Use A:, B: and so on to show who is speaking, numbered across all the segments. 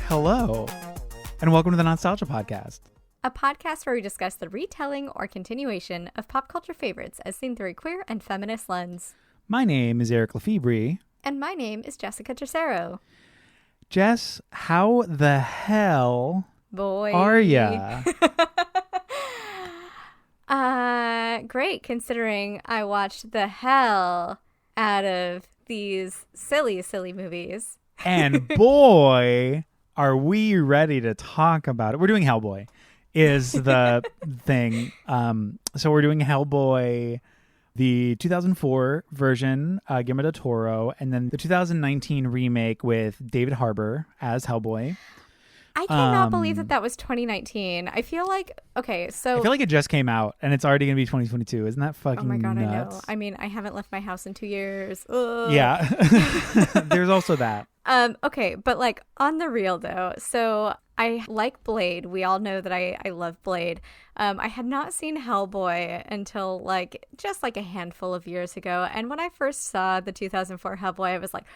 A: Hello, and welcome to the NOTstalgia podcast.
B: A podcast where we discuss the retelling or continuation of pop culture favorites as seen through a queer and feminist lens.
A: My name is Eric Lefebvre.
B: And my name is Jessica Tercero.
A: Jess, how the hell
B: Boy.
A: are ya?
B: Great, considering I watched the hell out of these silly movies.
A: And boy, are we ready to talk about it. We're doing Hellboy is the thing. So we're doing Hellboy, the 2004 version, Guillermo del Toro, and then the 2019 remake with David Harbour as Hellboy.
B: I cannot believe that was 2019. I feel like, okay, so...
A: I feel like it just came out, and it's already going to be 2022. Isn't that fucking nuts?
B: Oh my God, nuts? I know. I mean, I haven't left my house in 2 years. Ugh.
A: Yeah. There's also that.
B: Okay, but like on the real though, so I like Blade. We all know that I love Blade. I had not seen Hellboy until just a handful of years ago. And when I first saw the 2004 Hellboy, I was like,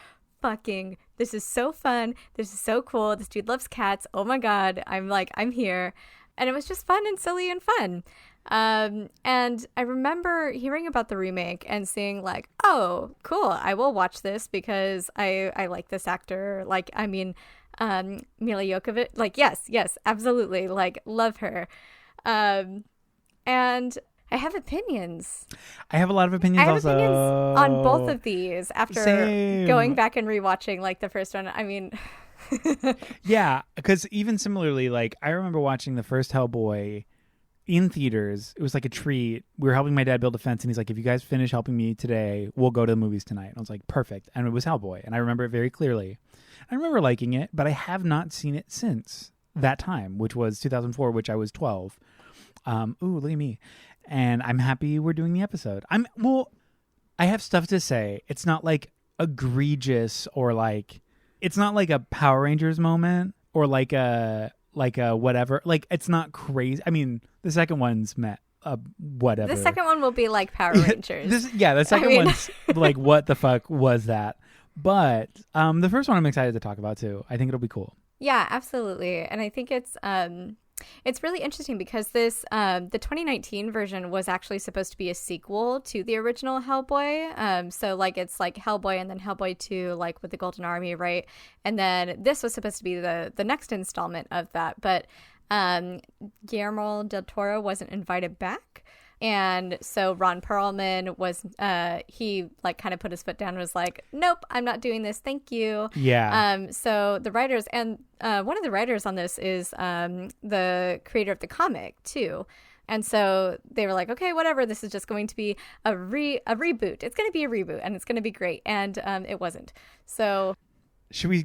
B: fucking, this is so fun. This is so cool. This dude loves cats. Oh my God. I'm here. And it was just fun and silly and fun. And I remember hearing about the remake and seeing oh, cool, I will watch this because I like this actor. Mila Jovovich, yes, absolutely. Love her. And I have opinions.
A: I have a lot of opinions also.
B: Opinions on both of these after going back and rewatching the first one. I mean...
A: Yeah, because even similarly, I remember watching the first Hellboy in theaters. It was like a treat. We were helping my dad build a fence, and he's like, if you guys finish helping me today, we'll go to the movies tonight. And I was like, perfect. And it was Hellboy, and I remember it very clearly. I remember liking it, but I have not seen it since that time, which was 2004, which I was 12. Ooh, look at me. And I'm happy we're doing the episode. I have stuff to say. It's not egregious or it's not like a Power Rangers moment or like a whatever. It's not crazy. I mean, the second one's whatever.
B: The second one will be like Power Rangers.
A: The second one's what the fuck was that? But the first one I'm excited to talk about too. I think it'll be cool.
B: Yeah, absolutely. And I think it's really interesting because this the 2019 version was actually supposed to be a sequel to the original Hellboy. So it's Hellboy and then Hellboy 2 with the Golden Army, right? And then this was supposed to be the next installment of that, but Guillermo del Toro wasn't invited back. And so Ron Perlman was, he kind of put his foot down and was like, nope, I'm not doing this. Thank you.
A: Yeah.
B: So the writers, and one of the writers on this is the creator of the comic too. And so they were like, okay, whatever. This is just going to be a reboot. It's going to be a reboot and it's going to be great. And it wasn't. So
A: should we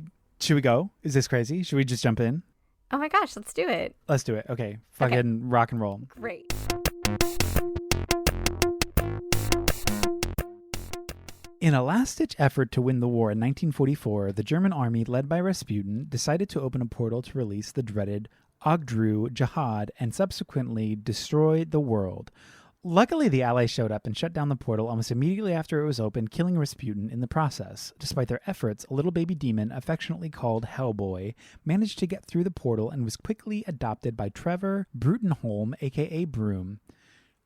A: go? Is this crazy? Should we just jump in?
B: Oh my gosh, let's do it.
A: Let's do it. Okay. Fucking rock and roll.
B: Great.
A: In a last-ditch effort to win the war in 1944, the German army, led by Rasputin, decided to open a portal to release the dreaded Ogdru Jihad and subsequently destroy the world. Luckily, the Allies showed up and shut down the portal almost immediately after it was opened, killing Rasputin in the process. Despite their efforts, a little baby demon, affectionately called Hellboy, managed to get through the portal and was quickly adopted by Trevor Brutenholm, aka Broom.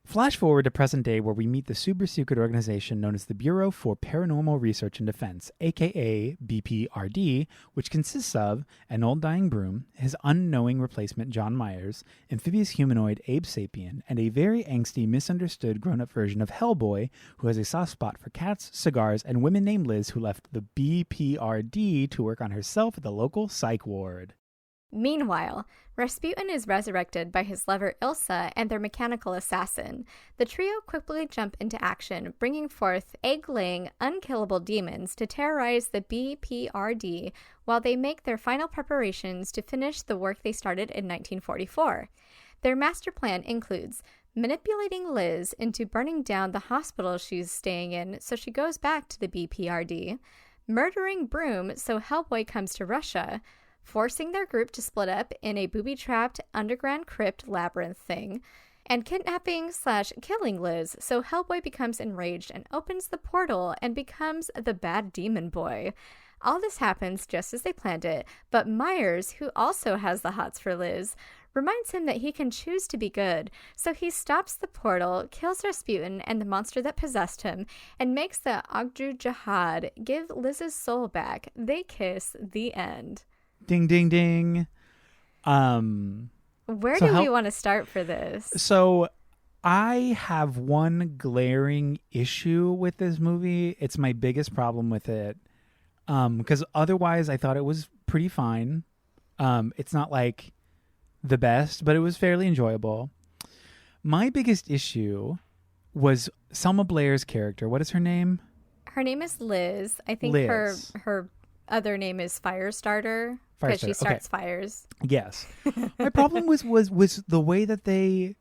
A: Flash forward to present day where we meet the super-secret organization known as the Bureau for Paranormal Research and Defense, aka BPRD, which consists of an old dying Broom, his unknowing replacement John Myers, amphibious humanoid Abe Sapien, and a very angsty, misunderstood grown-up version of Hellboy who has a soft spot for cats, cigars, and women named Liz who left the BPRD to work on herself at the local psych ward.
B: Meanwhile, Rasputin is resurrected by his lover Ilsa and their mechanical assassin. The trio quickly jump into action, bringing forth egg-laying, unkillable demons to terrorize the BPRD while they make their final preparations to finish the work they started in 1944. Their master plan includes manipulating Liz into burning down the hospital she's staying in so she goes back to the BPRD, murdering Broom so Hellboy comes to Russia, forcing their group to split up in a booby-trapped underground crypt labyrinth thing, and kidnapping/killing Liz so Hellboy becomes enraged and opens the portal and becomes the bad demon boy. All this happens just as they planned it, but Myers, who also has the hots for Liz, reminds him that he can choose to be good. So he stops the portal, kills Rasputin and the monster that possessed him, and makes the Ogdru Jihad give Liz's soul back. They kiss. The end.
A: Ding, ding, ding.
B: Where do we want to start for this?
A: So I have one glaring issue with this movie. It's my biggest problem with it. Because otherwise I thought it was pretty fine. It's not like the best, but it was fairly enjoyable. My biggest issue was Selma Blair's character. What is her name?
B: Her name is Liz. I think
A: Liz.
B: her other name is Firestarter because she starts fires.
A: Yes. My problem was the way that they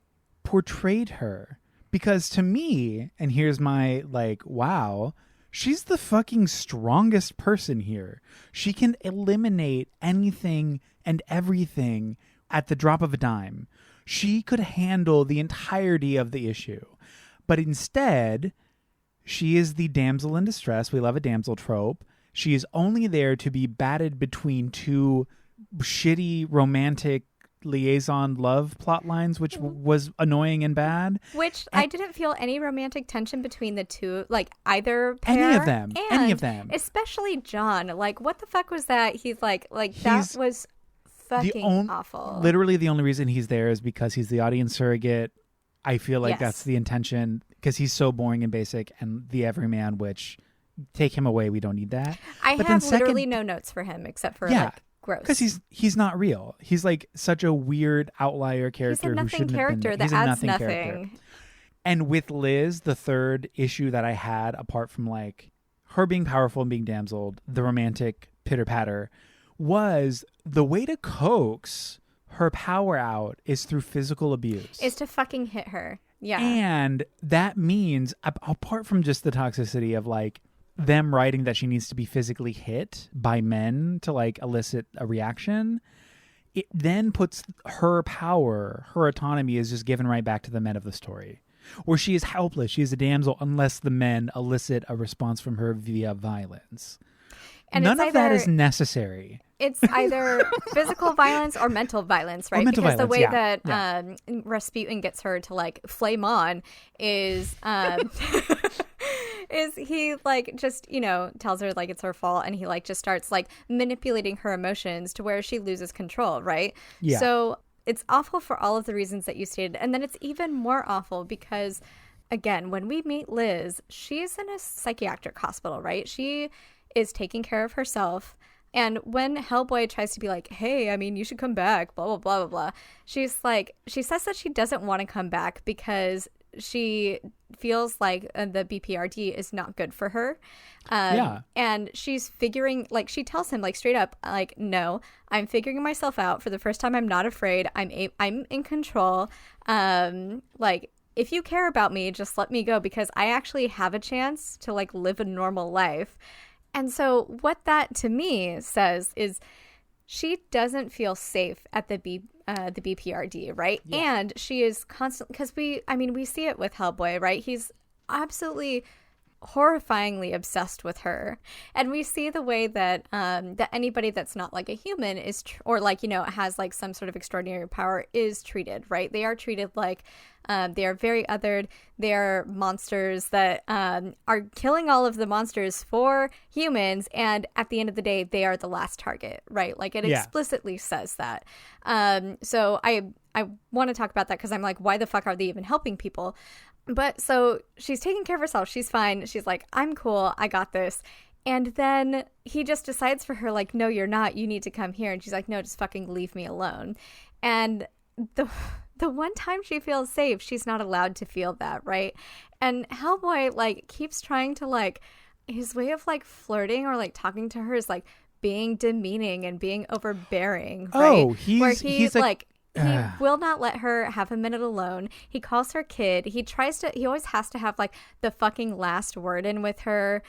A: portrayed her. Because to me, and here's my wow, she's the fucking strongest person here. She can eliminate anything and everything at the drop of a dime. She could handle the entirety of the issue. But instead, she is the damsel in distress. We love a damsel trope. She is only there to be batted between two shitty romantic liaison love plot lines, which was annoying and bad.
B: I didn't feel any romantic tension between the two, either pair.
A: Any of them.
B: Especially John. What the fuck was that? He's that was fucking awful.
A: Literally the only reason he's there is because he's the audience surrogate. I feel like that's the intention, because he's so boring and basic and the everyman, which take him away. We don't need that.
B: I have literally no notes for him except for gross.
A: Because he's not real. He's such a weird outlier character.
B: He's a nothing character that adds nothing.
A: And with Liz, the third issue that I had, apart from her being powerful and being damseled, the romantic pitter patter, was the way to coax her power out is through physical abuse.
B: Is to fucking hit her. Yeah.
A: And that means, apart from just the toxicity of them writing that she needs to be physically hit by men to elicit a reaction, it then puts her power, her autonomy is just given right back to the men of the story, where she is helpless. She is a damsel unless the men elicit a response from her via violence. And none of that is necessary.
B: It's either physical violence or mental violence, right?
A: Because
B: the way that Rasputin gets her to flame on is is he just tells her it's her fault, and he just starts manipulating her emotions to where she loses control, right?
A: Yeah.
B: So it's awful for all of the reasons that you stated, and then it's even more awful because, again, when we meet Liz, she's in a psychiatric hospital, right? She is taking care of herself. And when Hellboy tries to be hey, you should come back, blah, blah, blah, blah, blah, she says that she doesn't want to come back because she feels like the BPRD is not good for her. And she's figuring, she tells him straight up, no, I'm figuring myself out. For the first time, I'm not afraid. I'm in control. If you care about me, just let me go, because I actually have a chance to live a normal life. And so what that to me says is she doesn't feel safe at the BPRD, right? Yeah. And she is constant, because we see it with Hellboy, right? He's absolutely horrifyingly obsessed with her, and we see the way that that anybody that's not a human is has some sort of extraordinary power is treated, right? They are treated they are very othered. They are monsters that are killing all of the monsters for humans, and at the end of the day, they are the last target, right? It explicitly says that. So I want to talk about that because I'm why the fuck are they even helping people? But so she's taking care of herself. She's fine. She's I'm cool. I got this. And then he just decides for her, no, you're not. You need to come here. And she's no, just fucking leave me alone. And the one time she feels safe, she's not allowed to feel that, right? And Hellboy, keeps trying to, his way of, flirting or, talking to her is, being demeaning and being overbearing, right?
A: Oh, he's
B: he will not let her have a minute alone. He calls her kid. He always has to have the fucking last word in with her.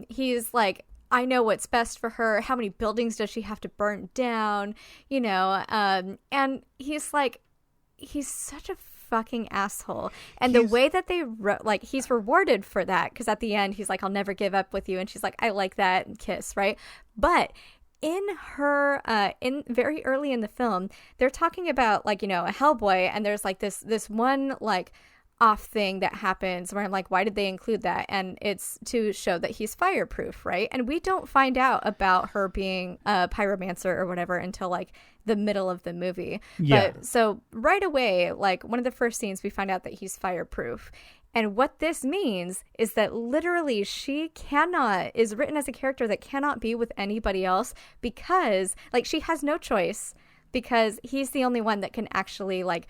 B: He's I know what's best for her. How many buildings does she have to burn down? And he's such a fucking asshole. And the way that they like, he's rewarded for that, because at the end he's like, I'll never give up with you, and she's like, I like that, and kiss, right? But in her in very early in the film, they're talking about, like, you know, a Hellboy, and there's like this one like off thing that happens where I'm like, why did they include that? And it's to show that he's fireproof, right? And we don't find out about her being a pyromancer or whatever until like the middle of the movie.
A: Yeah.
B: But so right away, like one of the first scenes, we find out that he's fireproof. And what this means is that literally she is written as a character that cannot be with anybody else, because like she has no choice, because he's the only one that can actually like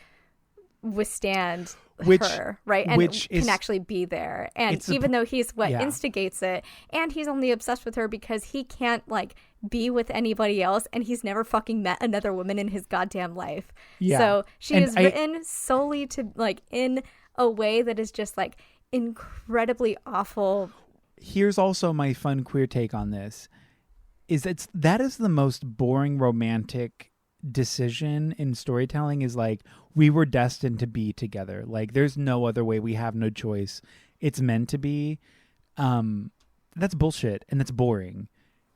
B: withstand her, right? And can actually be there. And even though he's what instigates it, and he's only obsessed with her because he can't like be with anybody else, and he's never fucking met another woman in his goddamn life. Yeah. So she is written solely to like in a way that is just like incredibly awful.
A: Here's also my fun queer take on this, is that is the most boring romantic decision in storytelling, is like, we were destined to be together, like there's no other way, we have no choice, it's meant to be. That's bullshit, and that's boring,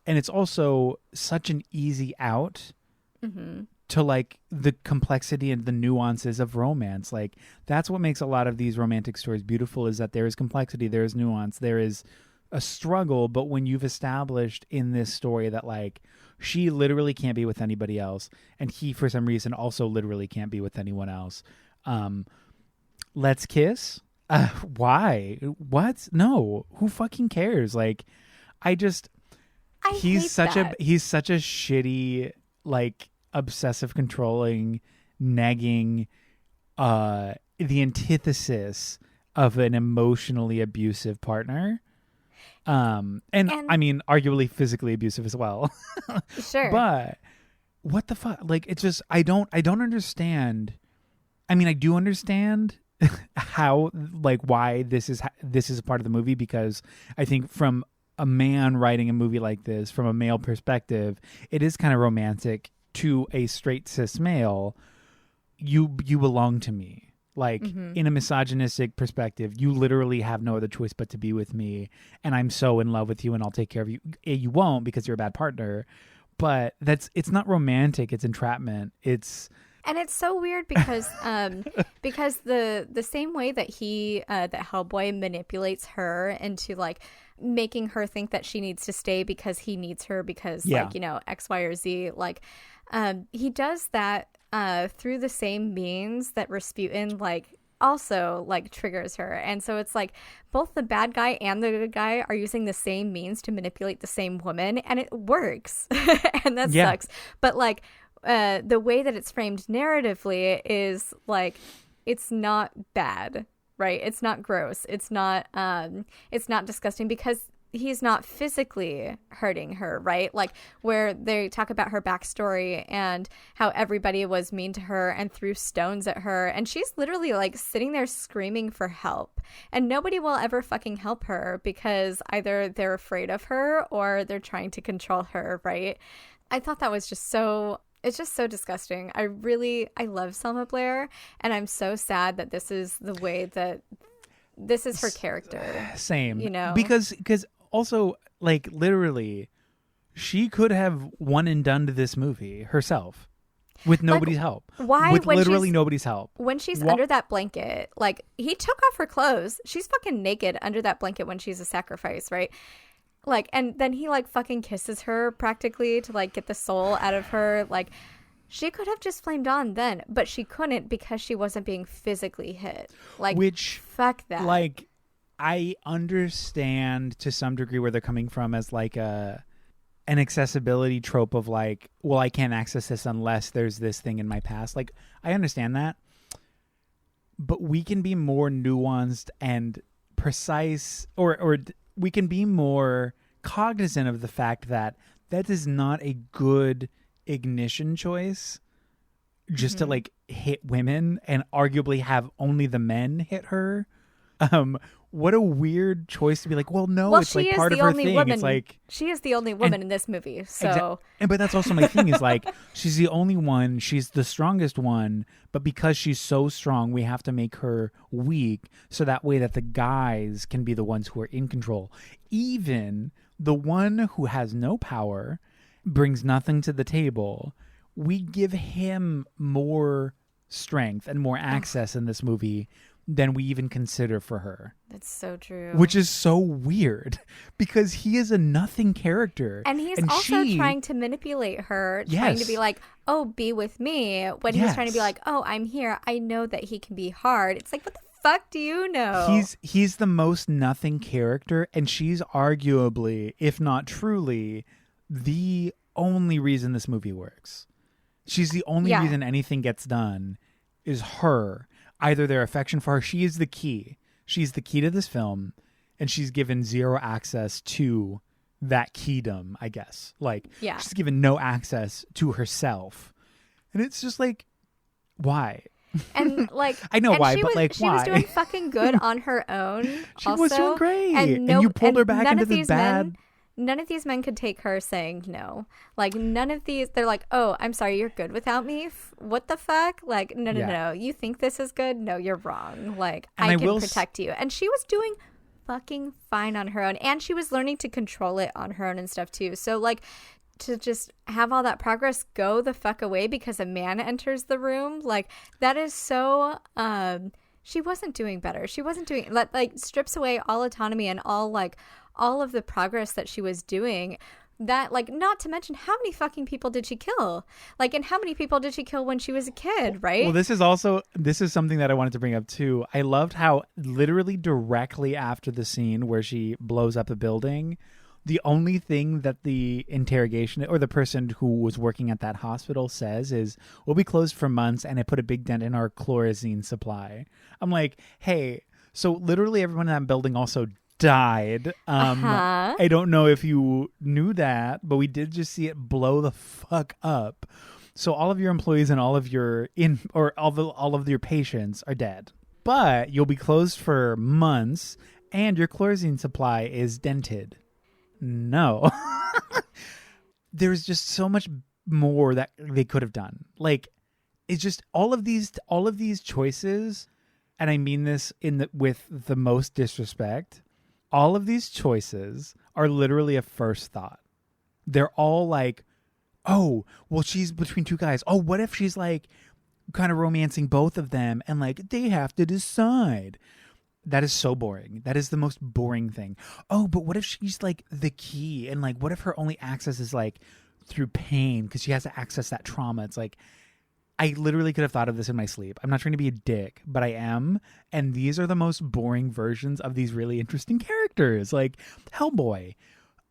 A: and it's also such an easy out to like the complexity and the nuances of romance. Like that's what makes a lot of these romantic stories beautiful, is that there is complexity, there is nuance, there is a struggle. But when you've established in this story that like she literally can't be with anybody else, and he for some reason also literally can't be with anyone else, let's kiss. Why? What? No, who fucking cares? Like he's such a shitty, like obsessive, controlling, nagging, the antithesis of an emotionally abusive partner. And I mean, arguably physically abusive as well.
B: Sure.
A: But what the fuck? Like, it's just, I don't understand. I mean, I do understand how, like, why this is a part of the movie, because I think from a man writing a movie like this, from a male perspective, it is kind of romantic to a straight cis male. You belong to me. Like, in a misogynistic perspective, you literally have no other choice but to be with me, and I'm so in love with you, and I'll take care of you. You won't, because you're a bad partner, but it's not romantic, it's entrapment.
B: And it's so weird because because the same way that that Hellboy manipulates her into like making her think that she needs to stay because he needs her, because like, you know, X, Y, or Z, like he does that through the same means that Rasputin like also like triggers her. And so it's like both the bad guy and the good guy are using the same means to manipulate the same woman, and it works. And that sucks. But like the way that it's framed narratively is like, it's not bad, right? It's not gross. It's not disgusting, because he's not physically hurting her, right? Like where they talk about her backstory and how everybody was mean to her and threw stones at her, and she's literally like sitting there screaming for help, and nobody will ever fucking help her, because either they're afraid of her or they're trying to control her, right? I thought that was just so... It's just so disgusting. I love Selma Blair, and I'm so sad that this is the way that this is her character.
A: Same.
B: You know?
A: Because also, like, literally, she could have one and done to this movie herself with nobody's help.
B: Why?
A: With literally nobody's help.
B: When she's under that blanket, like, he took off her clothes. She's fucking naked under that blanket when she's a sacrifice, right? Like, and then he like fucking kisses her practically to like get the soul out of her. Like, she could have just flamed on then, but she couldn't, because she wasn't being physically hit. Like, fuck that.
A: Like, I understand to some degree where they're coming from as like an accessibility trope of like, well, I can't access this unless there's this thing in my past. Like, I understand that, but we can be more nuanced and precise, or we can be more cognizant of the fact that that is not a good ignition choice, just to like hit women and arguably have only the men hit her. what a weird choice to be like, well, no,
B: Well,
A: it's
B: she
A: like
B: is
A: part of
B: the
A: her
B: only
A: thing.
B: woman.
A: It's like
B: She is the only woman in this movie. So,
A: but that's also my thing is like, she's the only one. She's the strongest one. But because she's so strong, we have to make her weak so that way that the guys can be the ones who are in control. Even the one who has no power, brings nothing to the table. We give him more strength and more access in this movie than we even consider for her.
B: that's so true.
A: Which is so weird because he is a nothing character.
B: And he's also trying to manipulate her, trying to be like, oh, be with me. When he's trying to be like, oh, I'm here. I know that he can be hard. It's like, what the fuck do you know?
A: He's the most nothing character, and she's arguably, if not truly, the only reason this movie works. She's the only reason anything gets done is her. Either their affection for her. She is the key. She's the key to this film, and she's given zero access to that keydom, I guess. Like, she's given no access to herself. And it's just like, why?
B: And like,
A: I know why, but
B: why?
A: She
B: was doing fucking good on her own.
A: She
B: also,
A: was doing great.
B: And
A: you pulled her back into this bad...
B: None of these men could take her saying no. Like, none of these, they're like, oh, I'm sorry, you're good without me? What the fuck? Like, no. You think this is good? No, you're wrong. Like, I can protect you. And she was doing fucking fine on her own. And she was learning to control it on her own and stuff, too. So, like, to just have all that progress go the fuck away because a man enters the room, like, that is so... she wasn't doing better. She wasn't doing... Like, strips away all autonomy and all of the progress that she was doing. That, like, not to mention how many fucking people did she kill? Like, and how many people did she kill when she was a kid, right?
A: Well, this is something that I wanted to bring up too. I loved how literally directly after the scene where she blows up a building, the only thing that the interrogation or the person who was working at that hospital says is, we'll be closed for months and it put a big dent in our chlorazine supply. I'm like, hey, so literally everyone in that building also died. I don't know if you knew that, but we did just see it blow the fuck up. So all of your employees and all of your all of your patients are dead. But you'll be closed for months and your chlorazine supply is dented. No. There's just so much more that they could have done. Like, it's just all of these choices, and I mean this with the most disrespect. All of these choices are literally a first thought. They're all like, oh, well, she's between two guys. Oh, what if she's like kind of romancing both of them and like they have to decide? That is so boring. That is the most boring thing. Oh, but what if she's like the key and like what if her only access is like through pain because she has to access that trauma? It's like, I literally could have thought of this in my sleep. I'm not trying to be a dick, but I am. And these are the most boring versions of these really interesting characters. Like Hellboy.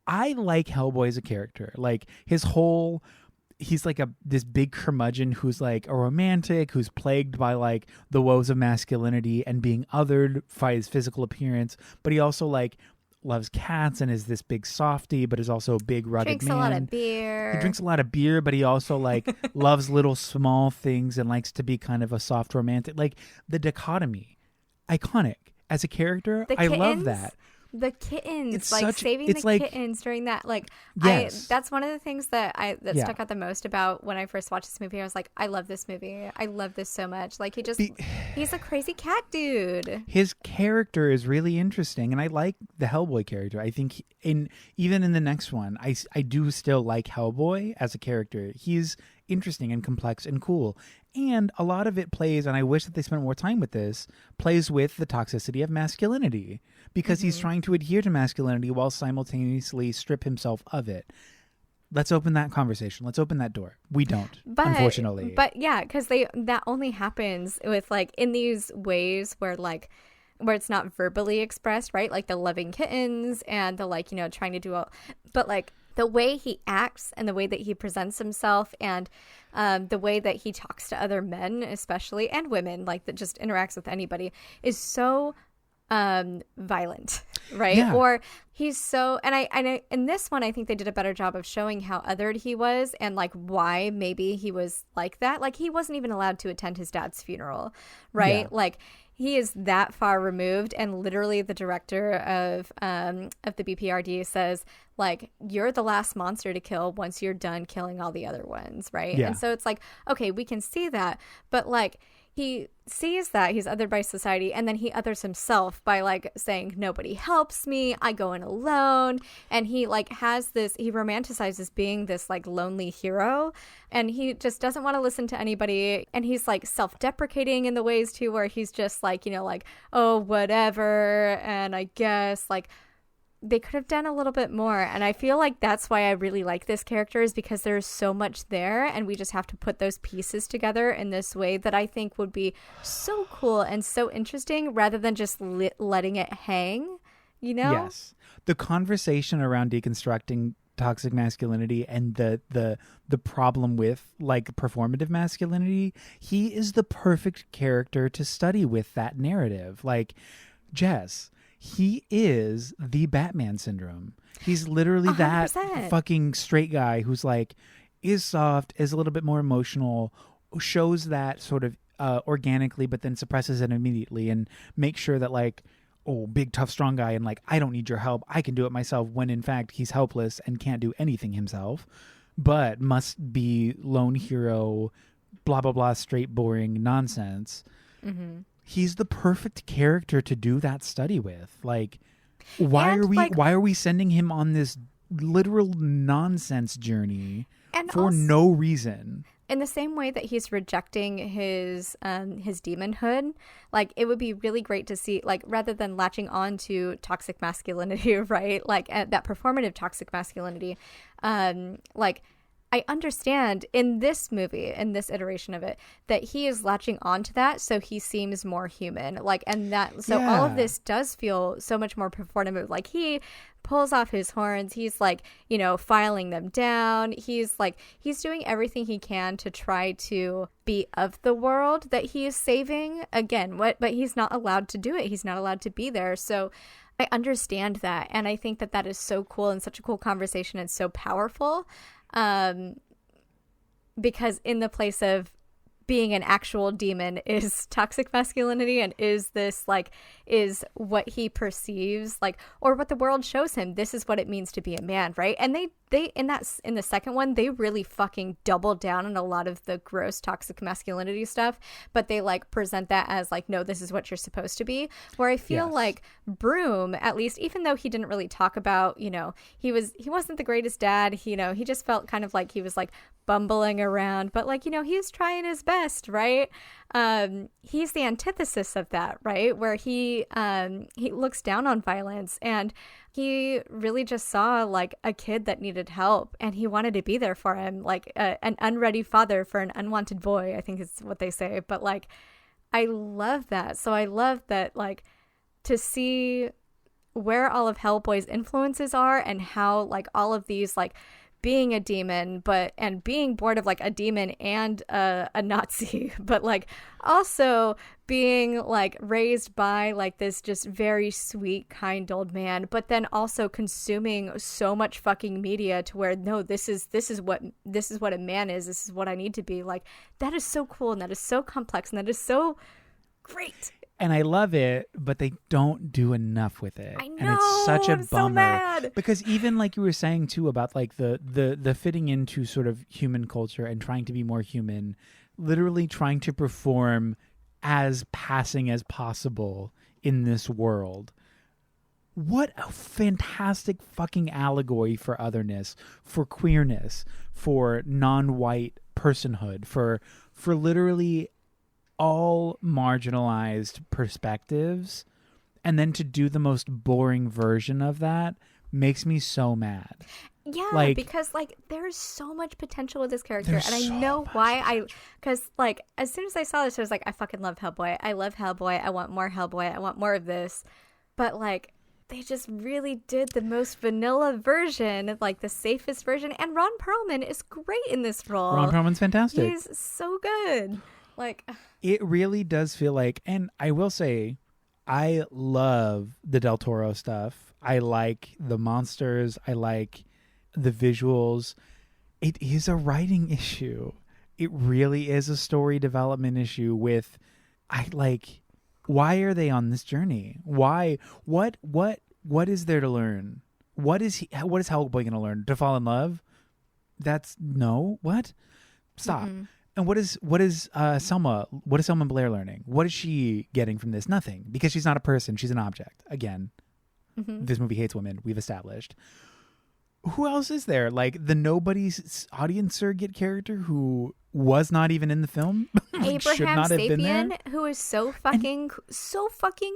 A: I like Hellboy as a character. Like he's like this big curmudgeon who's like a romantic, who's plagued by like the woes of masculinity and being othered by his physical appearance. But he also like loves cats and is this big softy, but is also a big rugged
B: drinks
A: man.
B: A lot of beer.
A: He drinks a lot of beer, but he also like loves little small things and likes to be kind of a soft romantic. Like the dichotomy, iconic as a character. I love that.
B: The kittens,
A: it's
B: like
A: such,
B: saving
A: it's
B: the
A: like,
B: kittens during that, like,
A: yes.
B: That's one of the things that stuck out the most about when I first watched this movie. I was like, I love this movie. I love this so much. Like, he's a crazy cat dude.
A: His character is really interesting, and I like the Hellboy character. I think even in the next one, I do still like Hellboy as a character. He's interesting and complex and cool. And a lot of it plays, and I wish that they spent more time with this, plays with the toxicity of masculinity. Because he's trying to adhere to masculinity while simultaneously strip himself of it. Let's open that conversation. Let's open that door. We don't, unfortunately.
B: But yeah, because that only happens with like in these ways where it's not verbally expressed, right? Like the loving kittens and the like, you know, trying to do all, but like the way he acts and the way that he presents himself and the way that he talks to other men, especially, and women, like that just interacts with anybody is so violent, right?
A: Yeah.
B: Or he's so, and I in this one I think they did a better job of showing how othered he was and like why maybe he was like that. Like he wasn't even allowed to attend his dad's funeral, right?
A: Yeah.
B: Like he is that far removed, and literally the director of the BPRD says like, you're the last monster to kill once you're done killing all the other ones, right?
A: Yeah.
B: And so it's like, okay, we can see that, but like he sees that he's othered by society, and then he others himself by like saying nobody helps me, I go in alone, and he like has this, he romanticizes being this like lonely hero, and he just doesn't want to listen to anybody, and he's like self-deprecating in the ways too where he's just like, you know, like, oh whatever, and I guess like they could have done a little bit more. And I feel like that's why I really like this character, is because there's so much there, and we just have to put those pieces together in this way that I think would be so cool and so interesting, rather than just letting it hang, you know?
A: Yes. The conversation around deconstructing toxic masculinity and the problem with like performative masculinity, he is the perfect character to study with that narrative. Like, Jess, he is the Batman syndrome. He's literally
B: 100%.
A: that fucking straight guy who's like, is soft, is a little bit more emotional, shows that sort of organically, but then suppresses it immediately and makes sure that like, oh, big, tough, strong guy, and like, I don't need your help, I can do it myself, when in fact he's helpless and can't do anything himself, but must be lone hero, blah, blah, blah, straight, boring nonsense.
B: Mm-hmm.
A: He's the perfect character to do that study with. Like, why
B: And,
A: are we sending him on this literal nonsense journey for
B: also,
A: no reason?
B: in the same way that he's rejecting his demonhood, like it would be really great to see, like, rather than latching on to toxic masculinity, right? Like that performative toxic masculinity, like I understand in this movie, in this iteration of it, that he is latching onto that so he seems more human. Like, and that, so all of this does feel so much more performative. Like, he pulls off his horns. He's like, you know, filing them down. He's like, he's doing everything he can to try to be of the world that he is saving. Again, but he's not allowed to do it. He's not allowed to be there. So I understand that. And I think that that is so cool and such a cool conversation and so powerful. Because in the place of being an actual demon is toxic masculinity, and is this like, is what he perceives, like, or what the world shows him, this is what it means to be a man, right? And they in the second one, they really fucking double down on a lot of the gross toxic masculinity stuff, but they like present that as like, no, this is what you're supposed to be. Where I feel like Broom, at least, even though he didn't really talk about, you know, he wasn't the greatest dad, he just felt kind of like he was like bumbling around, but like, you know, he was trying his best, right? He's the antithesis of that, right? Where he looks down on violence, and he really just saw like a kid that needed help, and he wanted to be there for him, like an unready father for an unwanted boy, I think is what they say. But like, I love that. So I love that, like, to see where all of Hellboy's influences are, and how like all of these, like, being a demon, and being born of like a demon and a Nazi, but like also being like raised by like this just very sweet, kind old man, but then also consuming so much fucking media to where, no, this is what a man is. This is what I need to be. Like, that is so cool, and that is so complex, and that is so great.
A: And I love it, but they don't do enough with it.
B: I know,
A: and it's such a
B: I'm
A: bummer.
B: so mad.
A: Because even like you were saying too about like the fitting into sort of human culture and trying to be more human, literally trying to perform as passing as possible in this world. What a fantastic fucking allegory for otherness, for queerness, for non-white personhood, for literally all marginalized perspectives, and then to do the most boring version of that makes me so mad.
B: Yeah,
A: like,
B: because like there's so much potential with this character, and I know why. Because like as soon as I saw this, I was like, I fucking love Hellboy. I love Hellboy. I want more Hellboy. I want more of this. But like, they just really did the most vanilla version, like the safest version. And Ron Perlman is great in this role.
A: Ron Perlman's fantastic.
B: He's so good. Like,
A: it really does feel like, and I will say, I love the Del Toro stuff. I like the monsters. I like the visuals. It is a writing issue. It really is a story development issue with, why are they on this journey? Why? What is there to learn? What is Hellboy going to learn? To fall in love? That's no. What? Stop.
B: Mm-hmm.
A: And what is Selma? What is Selma Blair learning? What is she getting from this? Nothing, because she's not a person. She's an object. Again, This movie hates women. We've established. Who else is there? Like the nobody's audience surrogate character who was not even in the film.
B: Abraham
A: should not have been there.
B: Sapien, who is so fucking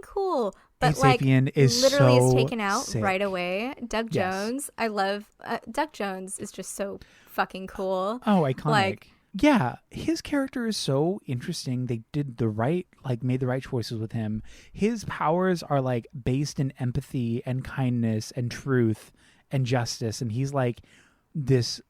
B: cool, but
A: Abe
B: like
A: Sapien is
B: literally
A: so
B: is taken out
A: sick.
B: right away. Doug Jones, I love Doug Jones is just so fucking cool.
A: Oh, iconic.
B: Like,
A: yeah, his character is so interesting. They did made the right choices with him. His powers are like based in empathy and kindness and truth and justice, and he's like this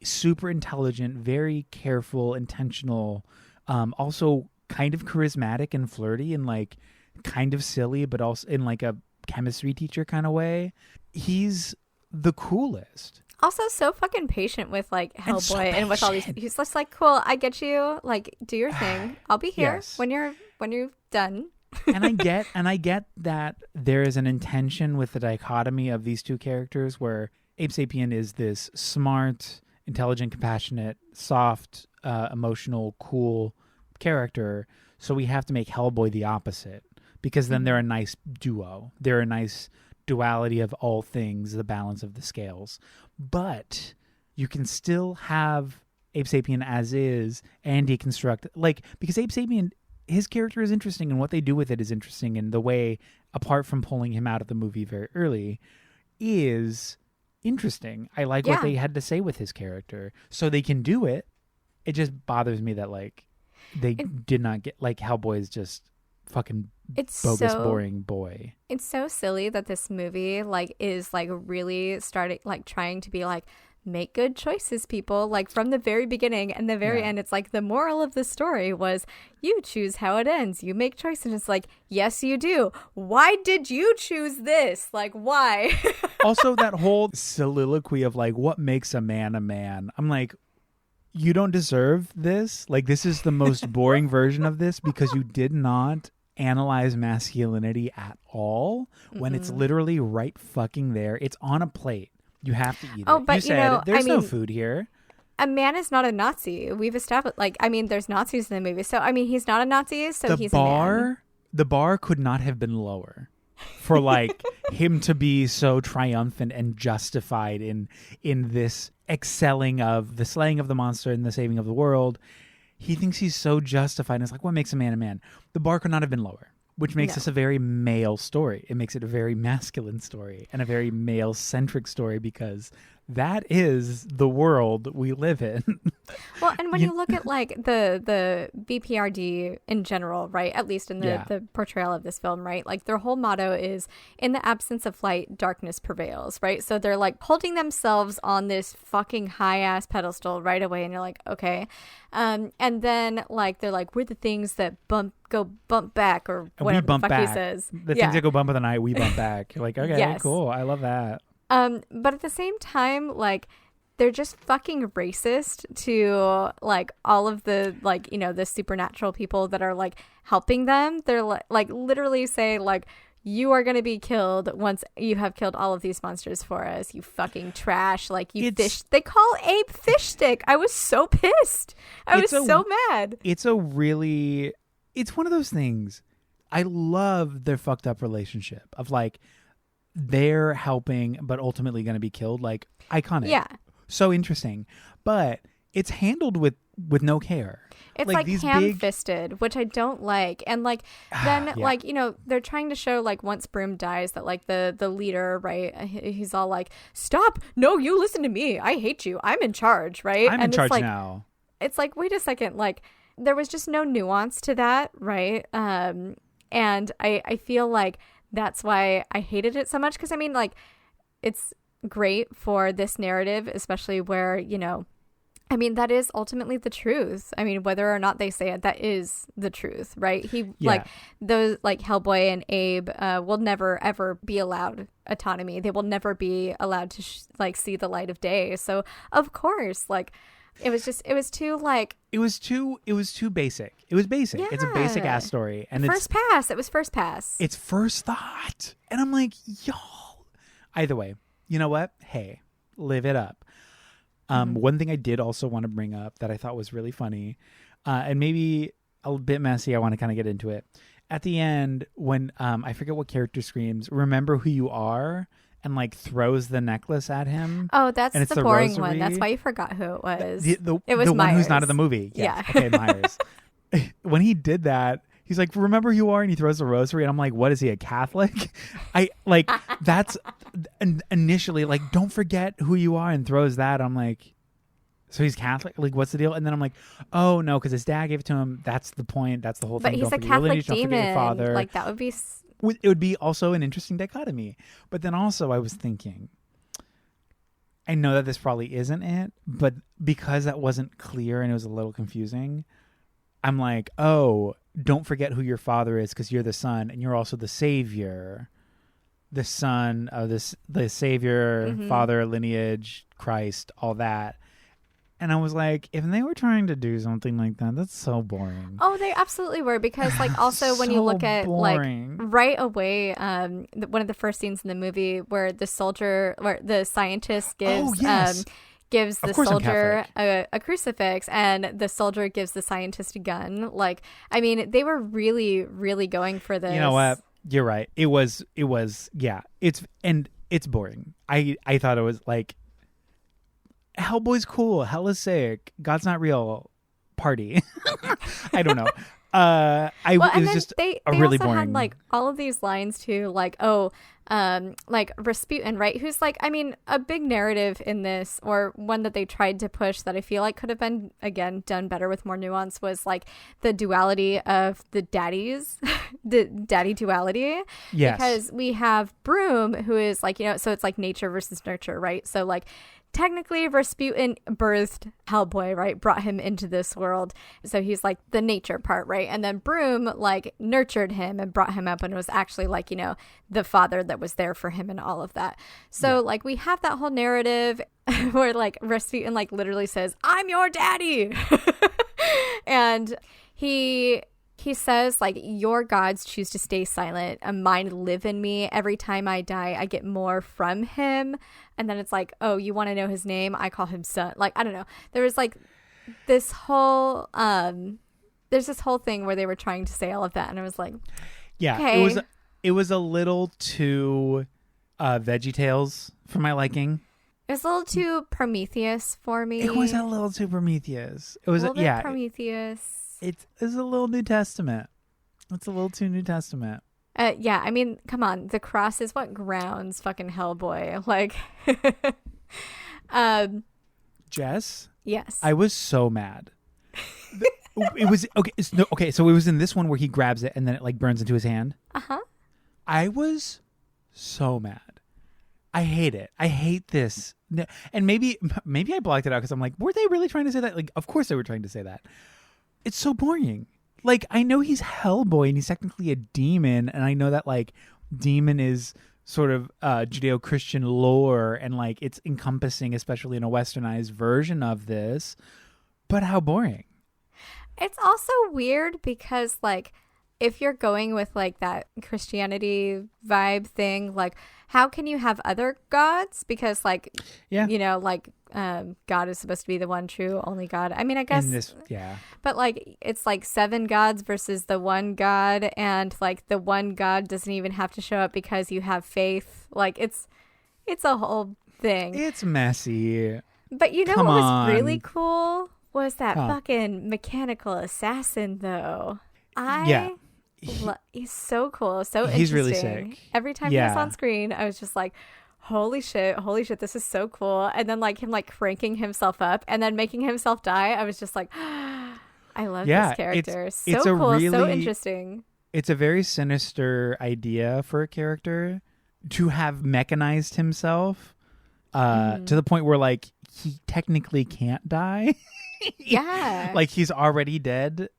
A: super intelligent, very careful, intentional, also kind of charismatic and flirty and like kind of silly, but also in like a chemistry teacher kind of way. He's the coolest.
B: Also so fucking patient with like Hellboy
A: so
B: and with all these. He's just like, cool, I get you. Like, do your thing. I'll be here
A: Yes.
B: when you're done.
A: and I get that there is an intention with the dichotomy of these two characters where Abe Sapien is this smart, intelligent, compassionate, soft, emotional, cool character. So we have to make Hellboy the opposite, because then they're a nice duo. They're a nice duality of all things, the balance of the scales. But you can still have Abe Sapien as is and deconstruct, because Abe Sapien, his character is interesting and what they do with it is interesting, and the way, apart from pulling him out of the movie very early, is interesting. I like what they had to say with his character, so they can do it. It just bothers me that they did not get, Hellboy is just fucking bogus, boring boy.
B: It's so silly that this movie is really starting trying to be make good choices, people, from the very beginning and the very end. It's the moral of the story was you choose how it ends. You make choices. It's yes, you do. Why did you choose this? Why?
A: Also, that whole soliloquy of what makes a man a man. I'm you don't deserve this. This is the most boring version of this because you did not analyze masculinity at all when it's literally right fucking there. It's on a plate. You have to eat it.
B: Oh, but
A: you said there's no food here.
B: A man is not a Nazi. We've established, there's Nazis in the movie. So, he's not a Nazi, so he's a man.
A: The bar could not have been lower for him to be so triumphant and justified in this excelling of the slaying of the monster and the saving of the world. He thinks he's so justified. And it's what makes a man a man? The bar could not have been lower, which makes this a very male story. It makes it a very masculine story and a very male-centric story because that is the world we live in.
B: Well, and when you look at the BPRD in general, right? At least in the portrayal of this film, right? Their whole motto is in the absence of light, darkness prevails, right? So they're holding themselves on this fucking high ass pedestal right away, and you're okay. And then they're we're the things that go bump back, or whatever the fuck he says.
A: The things that go bump in the night, we bump back. You're okay,
B: yes.
A: Cool, I love that.
B: But at the ssame time, they're just fucking racist to all of the the supernatural people that are helping them. They're literally say you are going to be killed once you have killed all of these monsters for us, you fucking trash. Fish. They call Abe Fish Stick. I was so pissed. I was so mad.
A: It's one of those things. I love their fucked up relationship of they're helping but ultimately going to be killed. Iconic.
B: Yeah.
A: So interesting. But it's handled with no care.
B: It's
A: these
B: ham-fisted, which I don't like. And then they're trying to show once Broom dies that the leader, right, he's all stop, no, you listen to me, I hate you, I'm in charge, right?
A: I'm in charge now.
B: It's wait a second, there was just no nuance to that, right? And I feel that's why I hated it so much, because it's great for this narrative, especially where I mean, that is ultimately the truth. I mean, whether or not they say it, that is the truth, right? Like those, like Hellboy and Abe, will never ever be allowed autonomy. They will never be allowed to like see the light of day. So of course, like it was too basic. It
A: was basic.
B: Yeah.
A: It's a basic ass story, and
B: first pass. It was first pass.
A: It's first thought, and I'm like, y'all. Either way, you know what? Hey, live it up. One thing I did also want to bring up that I thought was really funny, and maybe a bit messy, I want to kind of get into it. At the end, when I forget what character screams, "Remember who you are," and like throws the necklace at him.
B: Oh, that's the boring
A: rosary.
B: one. That's why you forgot who it was.
A: It was the one who's not in the movie. Yes. Yeah. Okay, Myers. When he did that, he's like, "Remember who you are," and he throws the rosary, and I'm like, "What is he, a Catholic?" I like that's initially like, "Don't forget who you are," and throws that. I'm like, so he's Catholic? Like, what's the deal? And then I'm like, oh no, because his dad gave it to him. That's the point. That's the whole thing.
B: But he's a Catholic demon. Father. Like that would be.
A: It would be also an interesting dichotomy. But then also, I was thinking, I know that this probably isn't it, but because that wasn't clear and it was a little confusing, I'm like, oh, don't forget who your father is because you're the son and you're also the savior, the son of the savior, father, lineage, Christ, all that. And I was like, if they were trying to do something like that, that's so boring.
B: Oh, they absolutely were. Because like also when you look at boring. Like right away, one of the first scenes in the movie where the scientist gives the soldier a crucifix and the soldier gives the scientist a gun. Like, I mean, they were really, really going for this.
A: You know what? You're right. It was, yeah. It's boring. I thought it was like, Hellboy's cool. Hell is sick. God's not real. Party. I don't know. It was just
B: they
A: really
B: also
A: boring.
B: Had like all of these lines too, like like Rasputin, right? Who's like, I mean, a big narrative in this, or one that they tried to push that I feel like could have been again done better with more nuance, was like the duality of the daddies, the daddy duality.
A: Yes.
B: Because we have Broom, who is like, you know, so it's like nature versus nurture, right? So like, technically, Rasputin birthed Hellboy, right? Brought him into this world. So he's like the nature part, right? And then Broom like nurtured him and brought him up and was actually like, you know, the father that was there for him and all of that. So like we have that whole narrative where like Rasputin like literally says, "I'm your daddy." And he says, like, your gods choose to stay silent, and mine live in me. Every time I die, I get more from him. And then it's like, oh, you want to know his name? I call him son. Like, I don't know. There was like this whole, there's this whole thing where they were trying to say all of that. And I was like,
A: yeah,
B: okay.
A: It was a little too VeggieTales for my liking.
B: It was a little too Prometheus for me.
A: It was a little too Prometheus. It was
B: a little bit Prometheus.
A: It's a little New Testament. It's a little too New Testament.
B: Yeah, I mean, come on. The cross is what grounds fucking Hellboy. Like,
A: Jess?
B: Yes.
A: I was so mad. It was, okay, so it was in this one where he grabs it and then it like burns into his hand.
B: Uh-huh.
A: I was so mad. I hate it. I hate this. And maybe I blocked it out because I'm like, were they really trying to say that? Like, of course they were trying to say that. It's so boring. Like, I know he's Hellboy and he's technically a demon, and I know that like demon is sort of Judeo-Christian lore and like it's encompassing, especially in a westernized version of this. But how boring.
B: It's also weird because like if you're going with like that Christianity vibe thing, like how can you have other gods? Because like, you know, like God is supposed to be the one true, only God. I mean, I guess, but like it's like 7 gods versus the one God, and like the one God doesn't even have to show up because you have faith. Like it's a whole thing.
A: It's messy.
B: But you know what was really cool was that fucking mechanical assassin though. He's so cool, so interesting.
A: He's really sick.
B: Every time he was on screen, I was just like, holy shit, this is so cool. And then like him like cranking himself up and then making himself die, I was just like, I love this character. So cool, really, so interesting.
A: It's a very sinister idea for a character to have mechanized himself to the point where like he technically can't die.
B: Yeah.
A: Like he's already dead.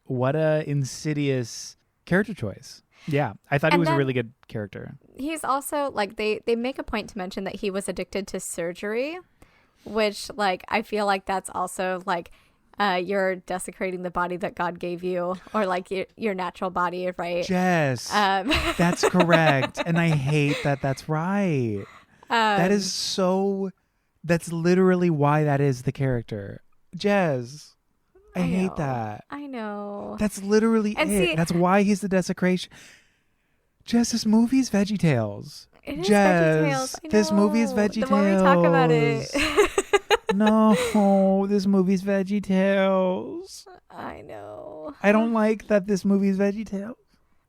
A: What a insidious character choice. Yeah, I thought he was a really good character.
B: He's also like they make a point to mention that he was addicted to surgery, which like I feel like that's also like you're desecrating the body that God gave you, or like your natural body, right?
A: Yes, that's correct. And I hate that that's right. That is so, that's literally why that is the character. Jez, I hate that.
B: I know.
A: That's literally it.
B: See,
A: that's why he's the desecration. Jez, this movie's VeggieTales.
B: It is
A: Jez,
B: VeggieTales. I know.
A: This movie is VeggieTales.
B: The more we talk about it.
A: No, this movie's VeggieTales.
B: I know.
A: I don't like that this movie's VeggieTales.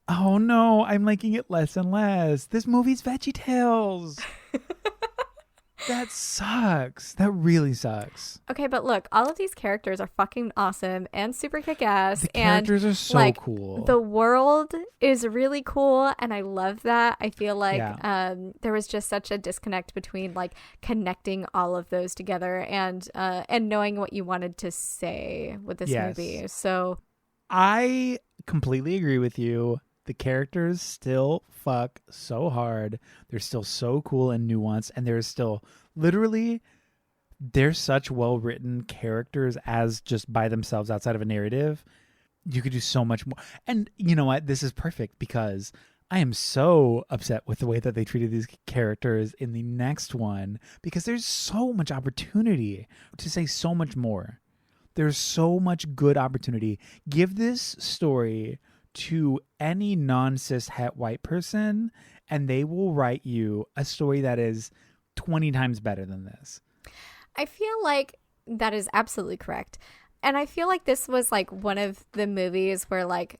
A: Oh no, I'm liking it less and less. This movie's VeggieTales. That sucks. That really sucks.
B: Okay, but look, all of these characters are fucking awesome and super kick-ass.
A: The characters are so
B: like,
A: cool.
B: The world is really cool, and I love that. I feel like there was just such a disconnect between like connecting all of those together and knowing what you wanted to say with this movie. So
A: I completely agree with you. The characters still fuck so hard. They're still so cool and nuanced. And there's still literally, they're such well-written characters as just by themselves outside of a narrative. You could do so much more. And you know what? This is perfect because I am so upset with the way that they treated these characters in the next one because there's so much opportunity to say so much more. There's so much good opportunity. Give this story to any non-cis het white person and they will write you a story that is 20 times better than this.
B: I feel like that is absolutely correct. And I feel like this was like one of the movies where like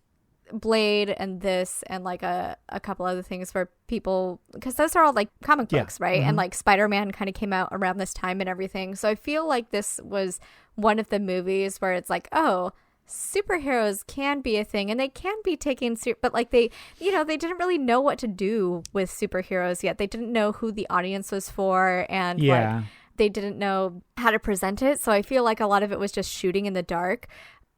B: Blade and this and like a couple other things where people, because those are all like comic books, right? And like Spider-Man kind of came out around this time and everything. So I feel like this was one of the movies where it's like, oh, superheroes can be a thing and they can be taken but like they didn't really know what to do with superheroes yet. They didn't know who the audience was for and like they didn't know how to present it. So I feel like a lot of it was just shooting in the dark.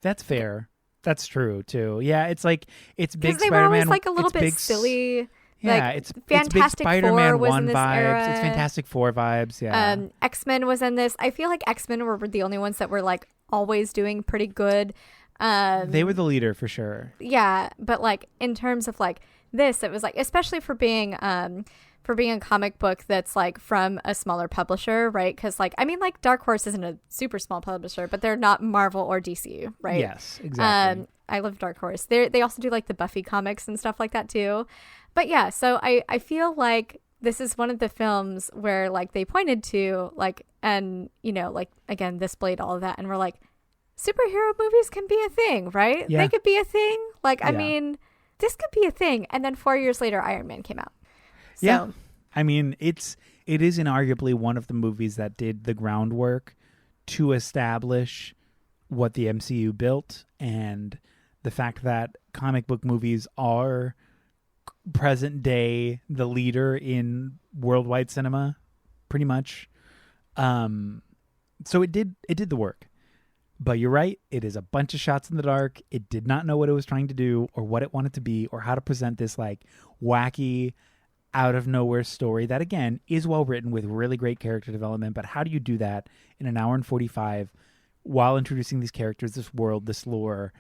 A: That's fair. That's true too. Yeah, it's like it's big
B: Spider-Man. They
A: Spider-Man.
B: were always like a little bit silly.
A: Yeah,
B: like,
A: it's
B: Fantastic
A: big Spider-Man
B: Four was
A: 1
B: in this
A: vibes.
B: era.
A: It's Fantastic Four vibes. Yeah.
B: X-Men was in this. I feel like X-Men were the only ones that were like always doing pretty good.
A: They were the leader for sure.
B: Yeah, but like in terms of like this, it was like especially for being a comic book that's like from a smaller publisher, right? Because like I mean, like Dark Horse isn't a super small publisher, but they're not Marvel or DC, right?
A: Yes, exactly.
B: I love Dark Horse. They also do like the Buffy comics and stuff like that too. But yeah, so I feel like this is one of the films where like they pointed to like, and you know, like again, this Blade, all of that, and we're like, superhero movies can be a thing, right?
A: Yeah.
B: They could be a thing. Like, I mean, this could be a thing. And then 4 years later, Iron Man came out. So.
A: Yeah. I mean, it is inarguably one of the movies that did the groundwork to establish what the MCU built and the fact that comic book movies are present day the leader in worldwide cinema, pretty much. So it did the work. But you're right, it is a bunch of shots in the dark. It did not know what it was trying to do or what it wanted to be or how to present this like wacky, out of nowhere story that again is well written with really great character development. But how do you do that in an hour and 45 while introducing these characters, this world, this lore?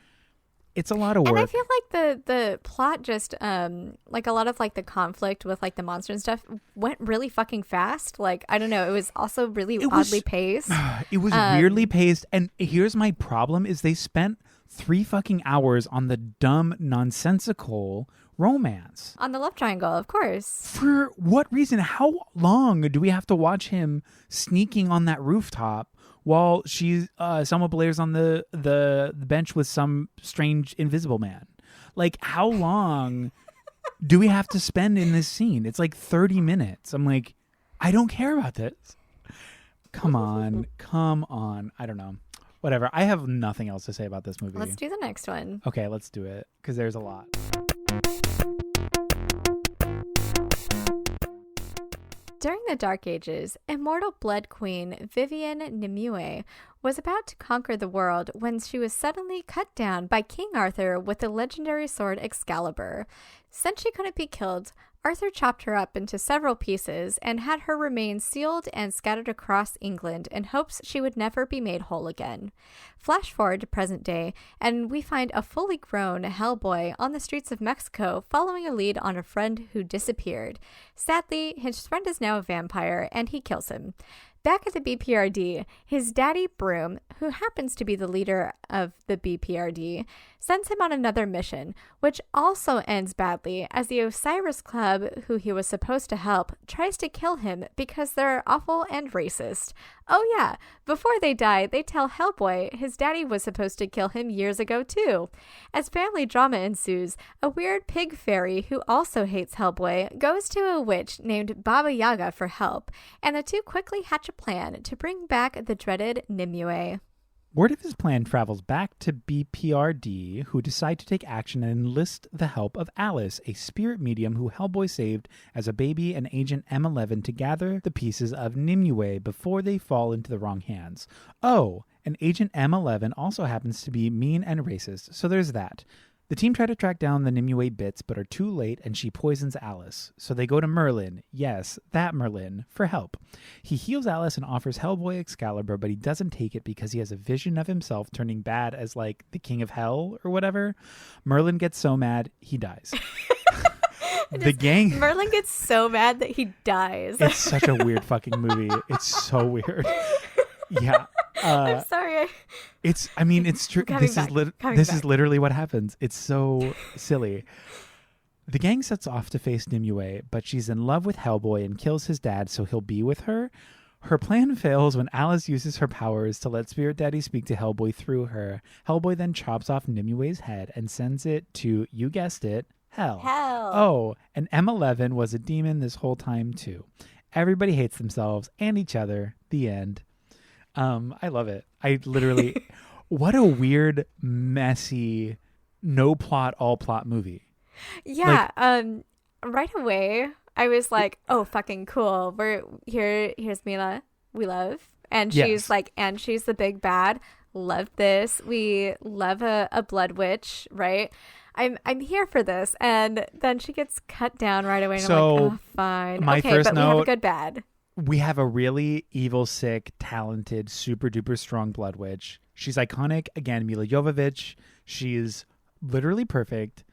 A: It's a lot of work.
B: And I feel like the plot just like a lot of like the conflict with like the monster and stuff went really fucking fast. Like I don't know, it was also really oddly paced.
A: It was weirdly paced, and here's my problem: is they spent 3 fucking hours on the dumb, nonsensical romance
B: on the love triangle, of course.
A: For what reason? How long do we have to watch him sneaking on that rooftop while Selma Blair's on the bench with some strange invisible man? Like, how long do we have to spend in this scene? It's like 30 minutes. I'm like, I don't care about this. Come on. I don't know. Whatever. I have nothing else to say about this movie.
B: Let's do the next one.
A: Okay, let's do it because there's a lot.
B: During the Dark Ages, immortal Blood Queen Vivienne Nimue was about to conquer the world when she was suddenly cut down by King Arthur with the legendary sword Excalibur. Since she couldn't be killed, Arthur chopped her up into several pieces and had her remains sealed and scattered across England in hopes she would never be made whole again. Flash forward to present day, and we find a fully grown Hellboy on the streets of Mexico following a lead on a friend who disappeared. Sadly, his friend is now a vampire, and he kills him. Back at the BPRD, his daddy Broom, who happens to be the leader of the BPRD, sends him on another mission, which also ends badly as the Osiris Club, who he was supposed to help, tries to kill him because they're awful and racist. Oh yeah, before they die, they tell Hellboy his daddy was supposed to kill him years ago too. As family drama ensues, a weird pig fairy who also hates Hellboy goes to a witch named Baba Yaga for help, and the two quickly hatch a plan to bring back the dreaded Nimue.
A: Word of his plan travels back to BPRD, who decide to take action and enlist the help of Alice, a spirit medium who Hellboy saved as a baby, and Agent M11 to gather the pieces of Nimue before they fall into the wrong hands. Oh, and Agent M11 also happens to be mean and racist, so there's that. The team try to track down the Nimue bits, but are too late, and she poisons Alice. So they go to Merlin, yes, that Merlin, for help. He heals Alice and offers Hellboy Excalibur, but he doesn't take it because he has a vision of himself turning bad as, like, the king of hell or whatever. Merlin gets so mad, he dies.
B: Merlin gets so mad that he dies.
A: It's such a weird fucking movie. It's so weird. Yeah.
B: I'm sorry.
A: It's true. This is literally what happens. It's so silly. The gang sets off to face Nimue, but she's in love with Hellboy and kills his dad so he'll be with her. Her plan fails when Alice uses her powers to let Spirit Daddy speak to Hellboy through her. Hellboy then chops off Nimue's head and sends it to, you guessed it, hell. Oh, and M11 was a demon this whole time too. Everybody hates themselves and each other. The end. I love it. I literally, what a weird, messy, no plot, all plot movie.
B: Yeah. Right away, I was like, oh, fucking cool. Here's Mila. We love. And she's and she's the big bad. Love this. We love a blood witch, right? I'm here for this. And then she gets cut down right away. And I'm like, oh, fine.
A: My
B: okay,
A: first
B: but
A: note,
B: we have a good bad.
A: We have a really evil, sick, talented, super duper strong blood witch. She's iconic. Again, Mila Jovovich. She's literally perfect.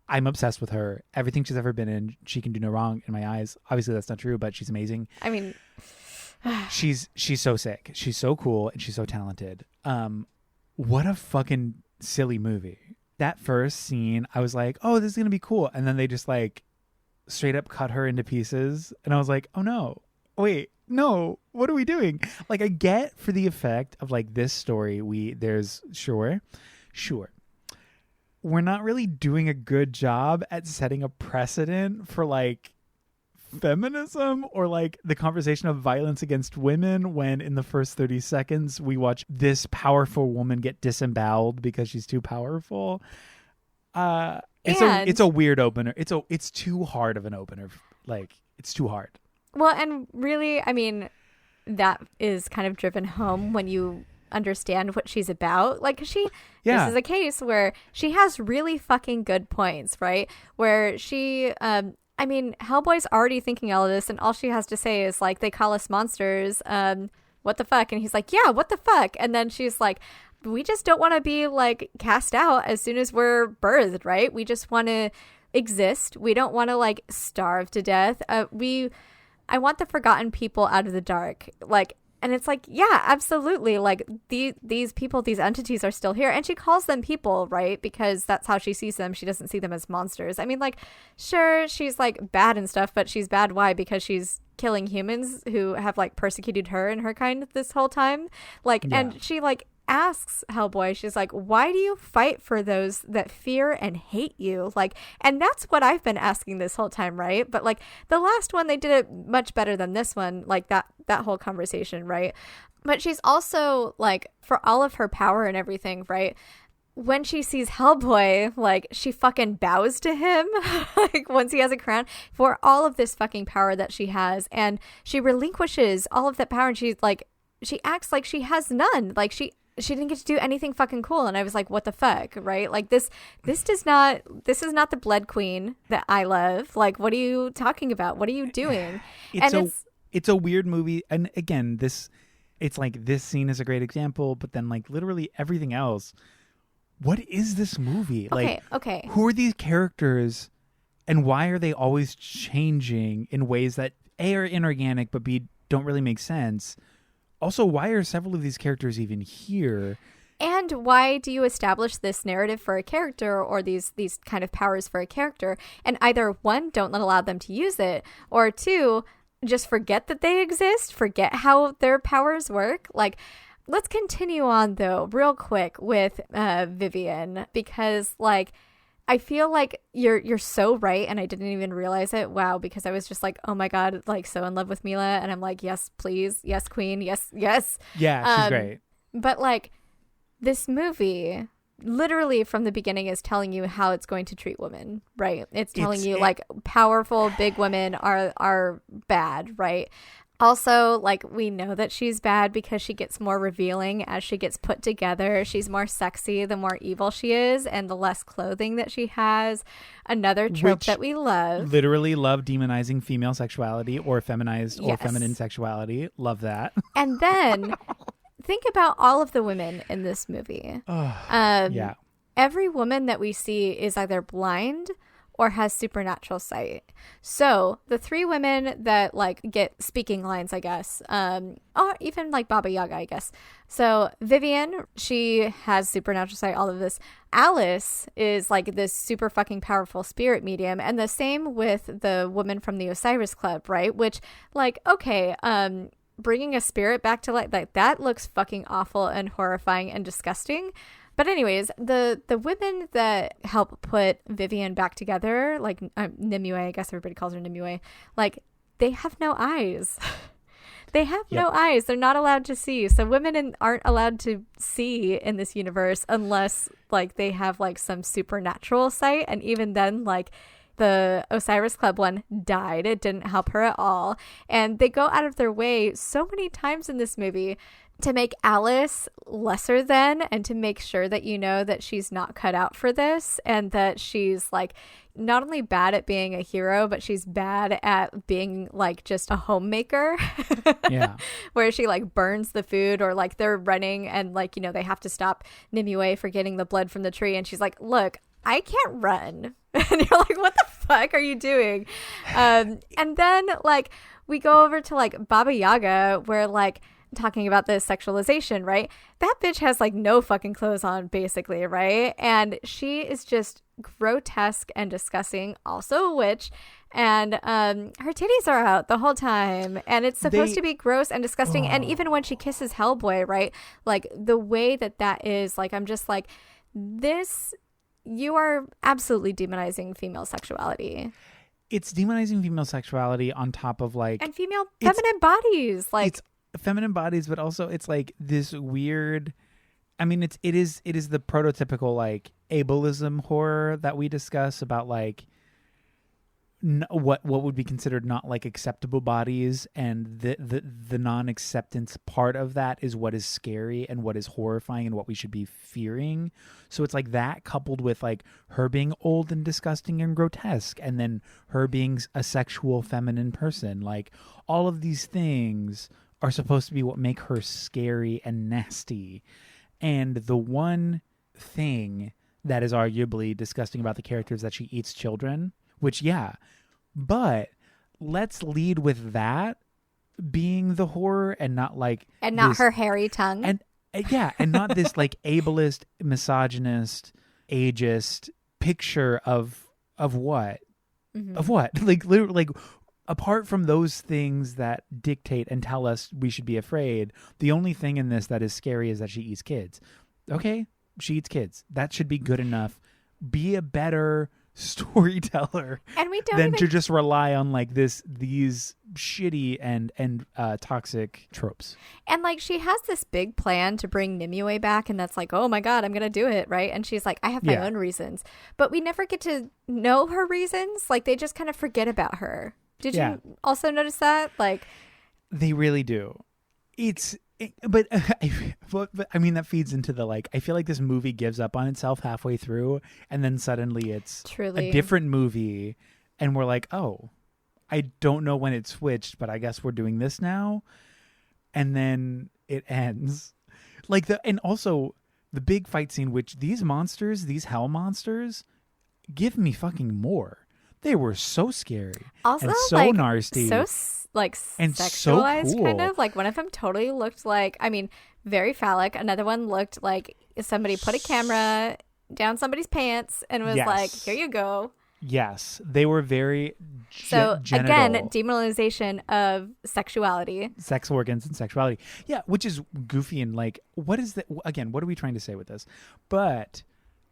A: I'm obsessed with her. Everything she's ever been in, she can do no wrong in my eyes. Obviously, that's not true, but she's amazing.
B: I mean,
A: she's so sick. She's so cool and she's so talented. What a fucking silly movie. That first scene, I was like, oh, this is gonna be cool, and then they just like straight up cut her into pieces, and I was like, oh no. Wait, no, what are we doing? Like, I get for the effect of like this story, sure. We're not really doing a good job at setting a precedent for like feminism or like the conversation of violence against women when in the first 30 seconds we watch this powerful woman get disemboweled because she's too powerful. It's a weird opener. It's too hard of an opener. Like, it's too hard.
B: Well, and really, I mean, that is kind of driven home when you understand what she's about. Like, this is a case where she has really fucking good points, right? Where she, Hellboy's already thinking all of this, and all she has to say is, like, they call us monsters, what the fuck? And he's like, yeah, what the fuck? And then she's like, we just don't want to be, like, cast out as soon as we're birthed, right? We just want to exist. We don't want to, like, starve to death. I want the forgotten people out of the dark. Like, and it's like, yeah, absolutely. Like, these people, these entities are still here. And she calls them people, right? Because that's how she sees them. She doesn't see them as monsters. I mean, like, sure, she's, like, bad and stuff, but she's bad. Why? Because she's killing humans who have, like, persecuted her and her kind this whole time. Like, yeah. And she, like, asks Hellboy, she's like, why do you fight for those that fear and hate you? Like, and that's what I've been asking this whole time, right? But like the last one, they did it much better than this one, like that whole conversation, right? But she's also like, for all of her power and everything, right? when she sees Hellboy, like, she fucking bows to him, like, once he has a crown, for all of this fucking power that she has. And she relinquishes all of that power, and she's like, she acts like she has none. Like, she didn't get to do anything fucking cool. And I was like, what the fuck, right? Like, this is not the Blood Queen that I love. Like, what are you talking about? What are you doing?
A: It's a weird movie. And again, it's like, this scene is a great example, but then, like, literally everything else. What is this movie?
B: Okay.
A: Who are these characters, and why are they always changing in ways that A, are inorganic, but B, don't really make sense? Also, why are several of these characters even here?
B: And why do you establish this narrative for a character, or these kind of powers for a character, and either one, don't allow them to use it, or two, just forget that they exist, forget how their powers work? Like, let's continue on, though, real quick with Vivian, because, like, I feel like you're so right, and I didn't even realize it. Wow, because I was just like, oh my God, like, so in love with Mila, and I'm like, yes, please, yes, queen, yes.
A: Yeah, she's great.
B: But, like, this movie, literally from the beginning, is telling you how it's going to treat women, right? It's telling you, like, powerful, big women are bad, right? Also, like, we know that she's bad because she gets more revealing as she gets put together. She's more sexy the more evil she is, and the less clothing that she has. Another trope that we love.
A: Literally love demonizing female sexuality, or feminized or feminine sexuality. Love that.
B: And then think about all of the women in this movie.
A: Yeah.
B: Every woman that we see is either blind or has supernatural sight. So the three women that, like, get speaking lines, I guess, or even like Baba Yaga, I guess. So Vivian, she has supernatural sight, all of this. Alice is like this super fucking powerful spirit medium, and the same with the woman from the Osiris Club, right? Which, like, okay, bringing a spirit back to life, like, that looks fucking awful and horrifying and disgusting. But anyways, the women that help put Vivian back together, like Nimue, I guess everybody calls her Nimue, like, they have no eyes. They have no eyes. They're not allowed to see. So women aren't allowed to see in this universe unless, like, they have, like, some supernatural sight. And even then, like, the Osiris Club one died. It didn't help her at all. And they go out of their way so many times in this movie to make Alice lesser than, and to make sure that you know that she's not cut out for this, and that she's, like, not only bad at being a hero, but she's bad at being, like, just a homemaker.
A: Yeah.
B: Where she, like, burns the food, or, like, they're running and, like, you know, they have to stop Nimue for getting the blood from the tree, and she's like, look, I can't run. And you're like, what the fuck are you doing? And then, like, we go over to, like, Baba Yaga, where, like, talking about the sexualization, right? That bitch has, like, no fucking clothes on, basically, right? And she is just grotesque and disgusting, also a witch, and her titties are out the whole time, and it's supposed to be gross and disgusting. And even when she kisses Hellboy, right, like, the way that is, like, I'm just like, this, you are absolutely demonizing female sexuality.
A: It's demonizing female sexuality on top of, like,
B: and feminine bodies, like,
A: it's feminine bodies, but also it's like this weird, I mean, it is the prototypical, like, ableism horror that we discuss about, like, what would be considered not, like, acceptable bodies, and the non-acceptance part of that is what is scary and what is horrifying and what we should be fearing. So it's like that, coupled with, like, her being old and disgusting and grotesque, and then her being a sexual feminine person. Like, all of these things are supposed to be what make her scary and nasty. And the one thing that is arguably disgusting about the character is that she eats children, which, yeah, but let's lead with that being the horror, and not, like,
B: and not her hairy tongue,
A: and and not this, like, ableist, misogynist, ageist picture of what of what, like, literally, like, apart from those things that dictate and tell us we should be afraid, the only thing in this that is scary is that she eats kids. Okay, she eats kids. That should be good enough. Be a better storyteller
B: And we don't
A: than
B: even
A: to just rely on like these shitty and toxic tropes.
B: And like she has this big plan to bring Nimue back, and that's like, oh my god, I'm gonna do it, right? And she's like, I have my own reasons, but we never get to know her reasons. Like they just kind of forget about her. Did you also notice that? Like
A: they really do. But I mean that feeds into the like. I feel like this movie gives up on itself halfway through, and then suddenly it's
B: truly
A: a different movie, and we're like, oh, I don't know when it switched, but I guess we're doing this now. And then it ends. And also the big fight scene, which these monsters, these hell monsters, give me fucking more. They were so scary.
B: Also,
A: and so
B: like,
A: nasty.
B: So
A: and
B: sexualized,
A: so cool.
B: kind of. Like one of them totally looked like, I mean, very phallic. Another one looked like somebody put a camera down somebody's pants and was like, here you go.
A: Yes, they were very
B: so
A: genital.
B: Again, demonization of sexuality,
A: sex organs and sexuality. Yeah, which is goofy and like, what is that? Again, what are we trying to say with this? But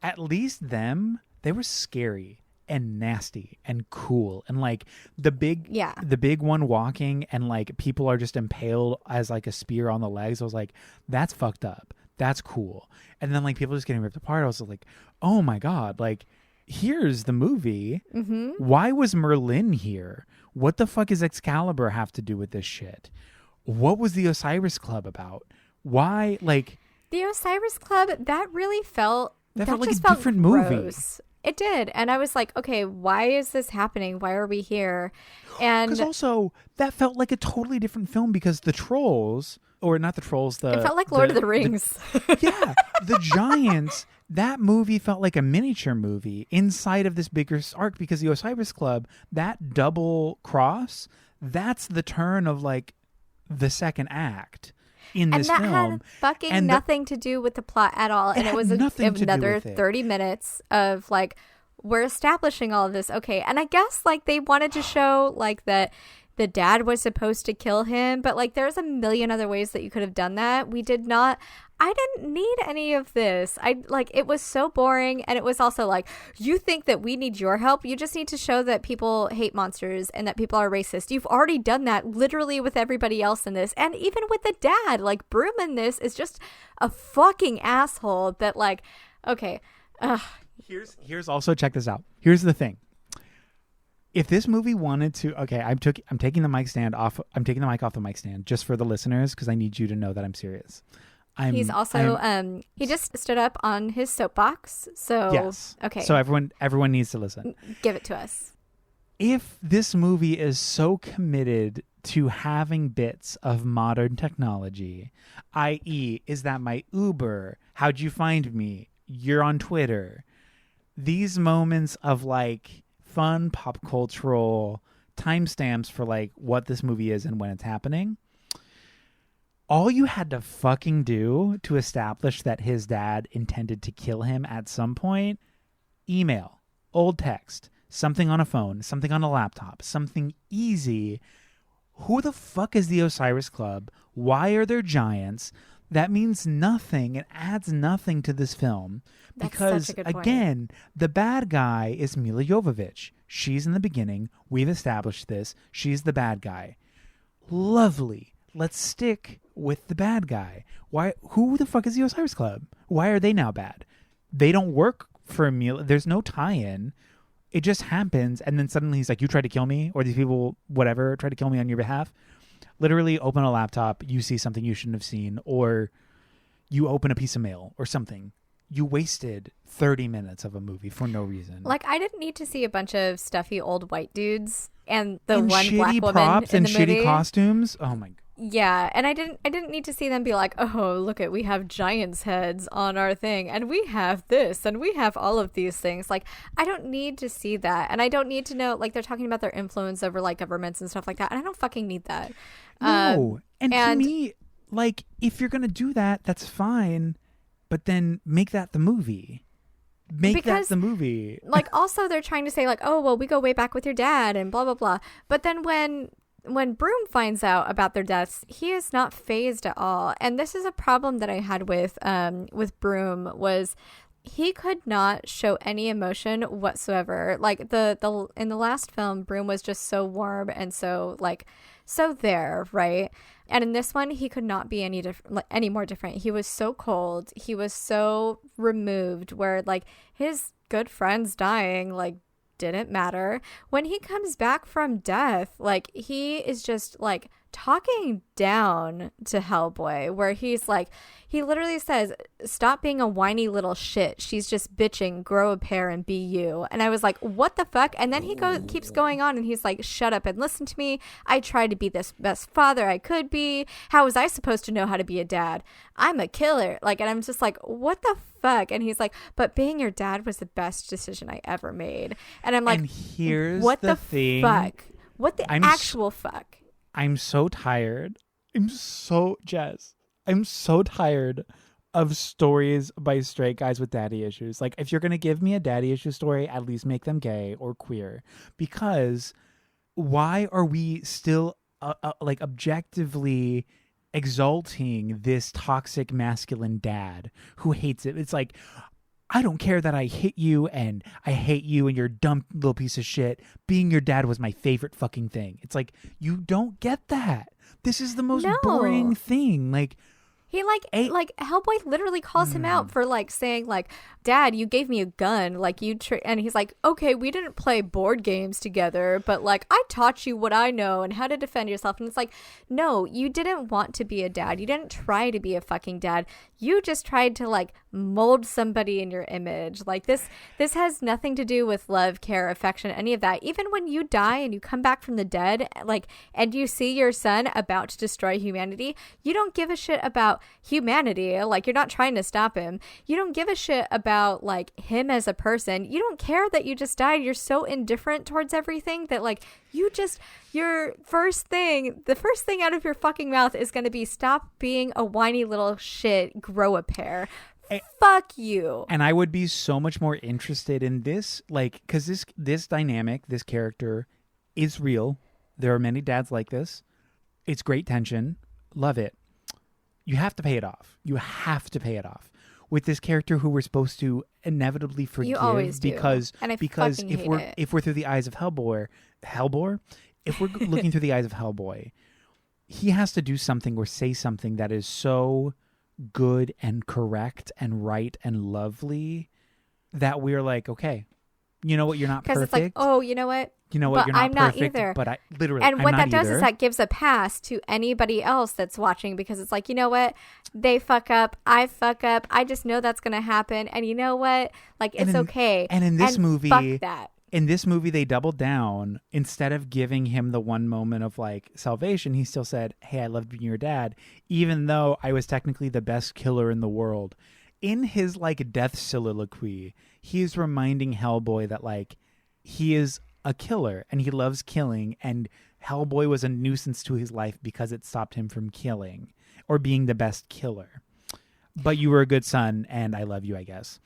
A: at least they were scary and nasty and cool, and like the big one walking and like people are just impaled as like a spear on the legs. I was like, that's fucked up. That's cool. And then like people just getting ripped apart. I was like, oh my god, like. Here's the movie. Mm-hmm. Why was Merlin here? What the fuck does Excalibur have to do with this shit? What was the Osiris Club about? Why, like...
B: The Osiris Club, that really felt...
A: That felt like a different movie.
B: It did. And I was like, okay, why is this happening? Why are we here? And...
A: Because also, that felt like a totally different film because the trolls... Or not the trolls,
B: it felt like Lord of the Rings.
A: The giants... That movie felt like a miniature movie inside of this bigger arc because the Osiris Club, that double cross, that's the turn of like the second act in this film.
B: And that had fucking nothing to do with the plot at all. And it was another 30 minutes of like, we're establishing all of this. Okay. And I guess like they wanted to show like that the dad was supposed to kill him, but like there's a million other ways that you could have done that. We did not. I didn't need any of this. It was so boring. And it was also like, you think that we need your help? You just need to show that people hate monsters and that people are racist. You've already done that literally with everybody else in this. And even with the dad, like Broom in this is just a fucking asshole that like, okay.
A: Here's also, check this out. Here's the thing. If this movie wanted to, okay, I'm taking the mic stand off. I'm taking the mic off the mic stand just for the listeners because I need you to know that I'm serious.
B: He's also he just stood up on his soapbox. So
A: yes.
B: Okay.
A: So everyone needs to listen.
B: Give it to us.
A: If this movie is so committed to having bits of modern technology, i.e., is that my Uber? How'd you find me? You're on Twitter. These moments of like fun pop cultural timestamps for like what this movie is and when it's happening. All you had to fucking do to establish that his dad intended to kill him at some point, email, old text, something on a phone, something on a laptop, something easy. Who the fuck is the Osiris Club? Why are there giants? That means nothing. It adds nothing to this film. Because, again, the bad guy is Mila Jovovich. She's in the beginning. We've established this. She's the bad guy. Lovely. Let's stick with the bad guy. Why? Who the fuck is the Osiris Club? Why are they now bad? They don't work for Mila. There's no tie-in. It just happens, and then suddenly he's like, you tried to kill me? Or these people, whatever, tried to kill me on your behalf? Literally open a laptop, you see something you shouldn't have seen, or you open a piece of mail or something. You wasted 30 minutes of a movie for no reason.
B: Like, I didn't need to see a bunch of stuffy old white dudes and the one
A: shitty
B: black woman
A: props
B: in
A: and
B: the movie.
A: shitty costumes. Oh my god.
B: Yeah, and I didn't need to see them be like, oh, look we have giants' heads on our thing, and we have this, and we have all of these things. Like, I don't need to see that, and I don't need to know, like, they're talking about their influence over, like, governments and stuff like that, and I don't fucking need that.
A: No, and to me, like, if you're gonna do that, that's fine, but then make that the movie. Make that the movie.
B: Like, also, they're trying to say, like, oh, well, we go way back with your dad, and blah, blah, blah. But then when Broom finds out about their deaths, he is not fazed at all. And this is a problem that I had with Broom was he could not show any emotion whatsoever. Like the in the last film, Broom was just so warm and so like so there, right? And in this one, he could not be any more different. He was so cold. He was so removed, where like his good friends dying like didn't matter. When he comes back from death, like he is just like talking down to Hellboy, where he's like, he literally says, stop being a whiny little shit. She's just bitching, grow a pair and be you. And I was like, what the fuck? And then he keeps going on and he's like, shut up and listen to me. I tried to be this best father I could be. How was I supposed to know how to be a dad? I'm a killer. Like, and I'm just like, what the fuck? And he's like, but being your dad was the best decision I ever made. And I'm like,
A: and here's
B: what the
A: thing.
B: fuck? What the actual fuck?
A: I'm so tired. Jess, I'm so tired of stories by straight guys with daddy issues. Like, if you're going to give me a daddy issue story, at least make them gay or queer. Because why are we still like objectively exalting this toxic masculine dad who hates it? It's like, I don't care that I hit you and I hate you and you're a dumb little piece of shit. Being your dad was my favorite fucking thing. It's like, you don't get that. This is the most boring thing. Like,
B: he like Hellboy literally calls him out for like saying like, Dad, you gave me a gun, like you and he's like, okay, we didn't play board games together, but like I taught you what I know and how to defend yourself. And it's like, no, you didn't want to be a dad. You didn't try to be a fucking dad. You just tried to like mold somebody in your image. Like this has nothing to do with love, care, affection, any of that. Even when you die and you come back from the dead, like, and you see your son about to destroy humanity, you don't give a shit about humanity. Like, you're not trying to stop him. You don't give a shit about like him as a person. You don't care that you just died. You're so indifferent towards everything that like the first thing out of your fucking mouth is going to be, stop being a whiny little shit, grow a pair. Fuck you.
A: And I would be so much more interested in this, like, because this dynamic, this character is real. There are many dads like this. It's great tension. Love it. You have to pay it off. You have to pay it off with this character who we're supposed to inevitably forgive.
B: You always do.
A: Because if we're through the eyes of Hellboy, if we're looking through the eyes of Hellboy, he has to do something or say something that is so good and correct and right and lovely that we're like, okay, you know what, you're not perfect.
B: Because it's like, oh, you know what?
A: You know what?
B: But
A: You're not
B: I'm
A: perfect,
B: not either.
A: but I literally,
B: and
A: I'm
B: what
A: not
B: that does
A: either.
B: is that gives a pass to anybody else that's watching, because it's like, you know what? They fuck up. I fuck up. I just know that's going to happen. And you know what? Like, it's okay.
A: And in this movie,
B: fuck that.
A: In this movie, they doubled down. Instead of giving him the one moment of like salvation, he still said, hey, I love being your dad, even though I was technically the best killer in the world. In his like death soliloquy, he's reminding Hellboy that like he is a killer and he loves killing, and Hellboy was a nuisance to his life because it stopped him from killing or being the best killer. But you were a good son and I love you, I guess.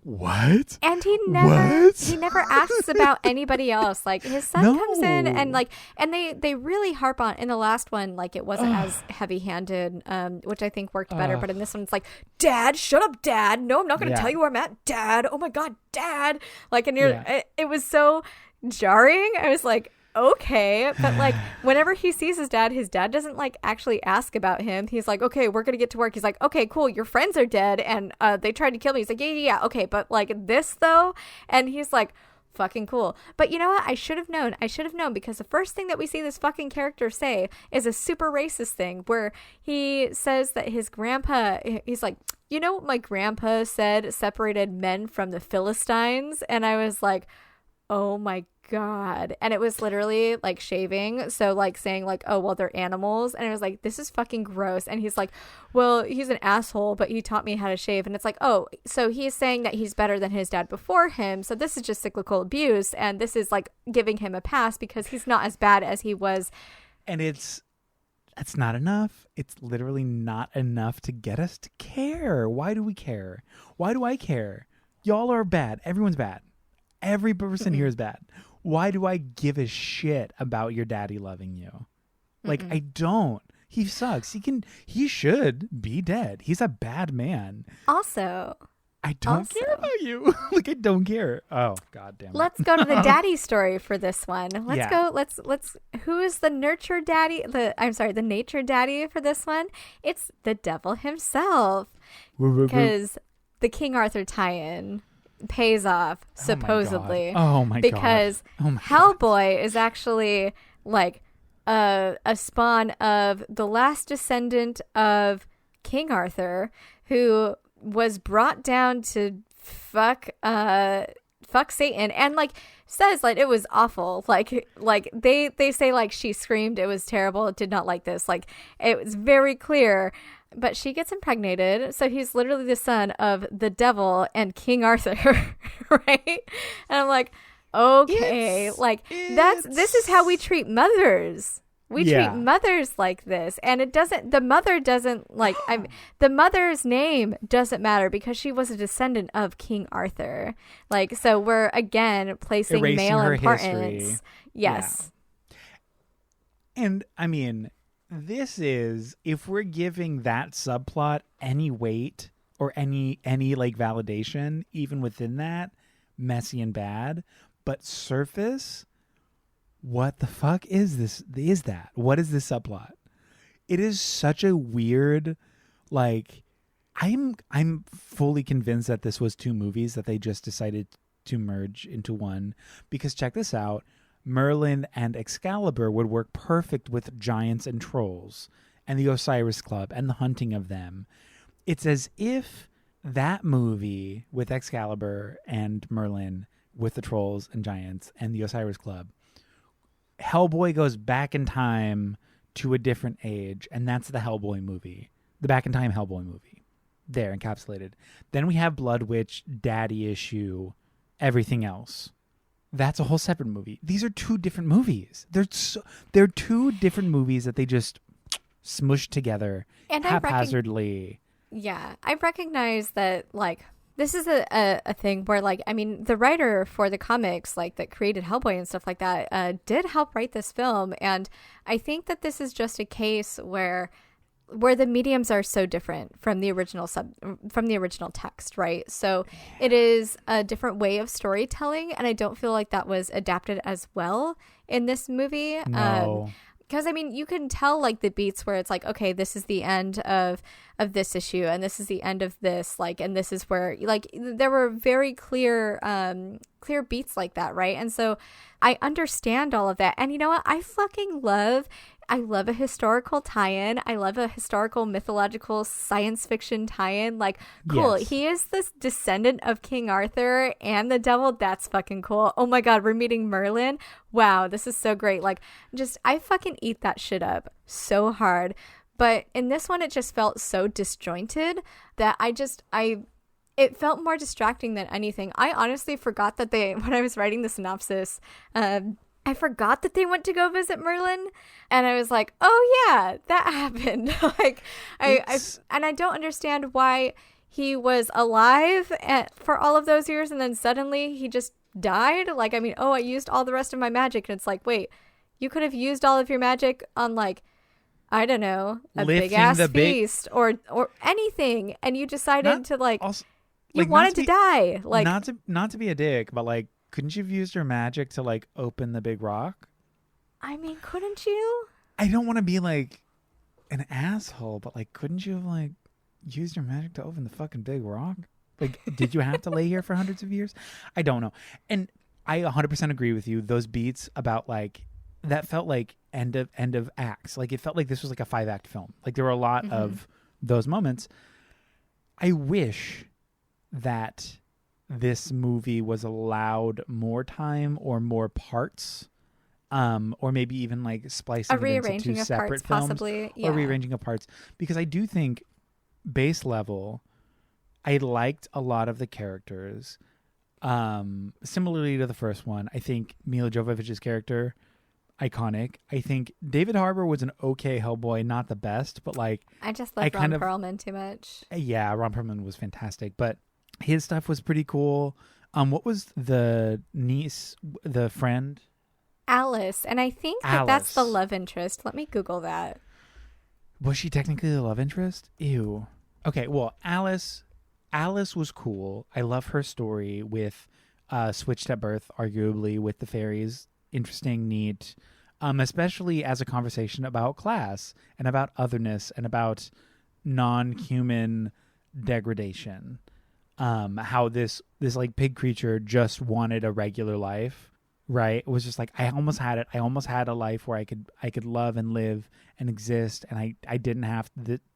A: What?
B: And he never asks about anybody else. Like, his son comes in and like, and they really harp on, in the last one, like, it wasn't as heavy-handed, which I think worked better. But in this one, it's like, Dad, shut up, Dad. No, I'm not going to tell you where I'm at, Dad. Oh my God, Dad. Like, and it was so jarring. I was like, okay. But like, whenever he sees his dad doesn't like actually ask about him. He's like, okay, we're gonna get to work. He's like, okay, cool, your friends are dead and they tried to kill me. He's like, yeah, okay, but like this though. And he's like, fucking cool. But you know what? I should have known, because the first thing that we see this fucking character say is a super racist thing, where he says that his grandpa, he's like, you know what my grandpa said separated men from the Philistines? And I was like, oh my God. And it was literally like shaving. So like saying like, oh, well, they're animals. And I was like, this is fucking gross. And he's like, well, he's an asshole, but he taught me how to shave. And it's like, oh, so he's saying that he's better than his dad before him. So this is just cyclical abuse. And this is like giving him a pass because he's not as bad as he was.
A: And that's not enough. It's literally not enough to get us to care. Why do we care? Why do I care? Y'all are bad. Everyone's bad. Every person here is bad. Why do I give a shit about your daddy loving you? Like, I don't. He sucks. He should be dead. He's a bad man.
B: Also,
A: I don't care about you. Like, I don't care. Oh, God damn it.
B: Let's go to the daddy story for this one. Let's who is the nature daddy for this one? It's the devil himself. Because the King Arthur tie-in pays off, supposedly.
A: Oh my god.
B: Because Hellboy is actually like a spawn of the last descendant of King Arthur, who was brought down to fuck Satan, and like says like it was awful. Like they say like she screamed, it was terrible, did not like this. Like it was very clear. But she gets impregnated, so he's literally the son of the devil and King Arthur, right? And I'm like, okay, this is how we treat mothers. We treat mothers like this, and the mother doesn't like. The mother's name doesn't matter because she was a descendant of King Arthur. Like, so we're again placing
A: erasing
B: male
A: her
B: importance.
A: History.
B: Yes,
A: and I mean, this is, if we're giving that subplot any weight or any like validation, even within that, messy and bad, but surface. What the fuck is this? What is this subplot? It is such a weird, like, I'm fully convinced that this was two movies that they just decided to merge into one, because check this out. Merlin and Excalibur would work perfect with giants and trolls and the Osiris Club and the hunting of them. It's as if that movie with Excalibur and Merlin with the trolls and giants and the Osiris Club, Hellboy goes back in time to a different age, and that's the Hellboy movie, the back in time Hellboy movie, there encapsulated. Then we have Blood Witch, Daddy Issue, everything else. That's a whole separate movie. These are two different movies. They're two different movies that they just smushed together and haphazardly.
B: I recognize that, like, this is a thing where, like, I mean, the writer for the comics, like, that created Hellboy and stuff like that, did help write this film. And I think that this is just a case where the mediums are so different from the original text, right? So it is a different way of storytelling, and I don't feel like that was adapted as well in this movie.
A: No.
B: Because, I mean, you can tell, like, the beats where it's like, okay, this is the end of this issue, and this is the end of this, like, and this is where, like, there were very clear beats like that, right? And so I understand all of that. And you know what? I love a historical tie-in. I love a historical, mythological, science fiction tie-in. Like, cool. Yes. He is this descendant of King Arthur and the devil. That's fucking cool. Oh my God, we're meeting Merlin. Wow, this is so great. Like, I fucking eat that shit up so hard. But in this one, it just felt so disjointed that it felt more distracting than anything. I honestly forgot that when I was writing the synopsis, I forgot that they went to go visit Merlin, and I was like, "Oh yeah, that happened." Like, I don't understand why he was alive for all of those years, and then suddenly he just died. Like, I mean, I used all the rest of my magic, and it's like, wait, you could have used all of your magic on, like, I don't know, a big ass feast or anything, and you decided to you wanted to die. Like,
A: not to be a dick, but like, couldn't you have used your magic to, like, open the big rock?
B: I mean, couldn't you?
A: I don't want to be, like, an asshole, but, like, couldn't you have, like, used your magic to open the fucking big rock? Like, did you have to lay here for hundreds of years? I don't know. And I 100% agree with you. Those beats about, like, that felt like end of acts. Like, it felt like this was like a 5-act film. Like, there were a lot of those moments. I wish that this movie was allowed more time or more parts, or maybe even like splicing it into two separate films,
B: possibly,
A: or rearranging of parts, because I do think base level I liked a lot of the characters. Similarly to the first one, I think Mila Jovovich's character, iconic. I think David Harbour was an okay Hellboy, not the best, but like
B: I just love Ron Perlman too much.
A: Yeah, Ron Perlman was fantastic, but his stuff was pretty cool. What was the niece, the friend?
B: Alice. And I think that's the love interest. Let me Google that.
A: Was she technically the love interest? Ew. Okay, well, Alice Alice was cool. I love her story with switched at birth, arguably, with the fairies. Interesting, neat, especially as a conversation about class and about otherness and about non-human degradation. How this like pig creature just wanted a regular life, right? It was just like, I almost had it. I almost had a life where I could love and live and exist, and I didn't have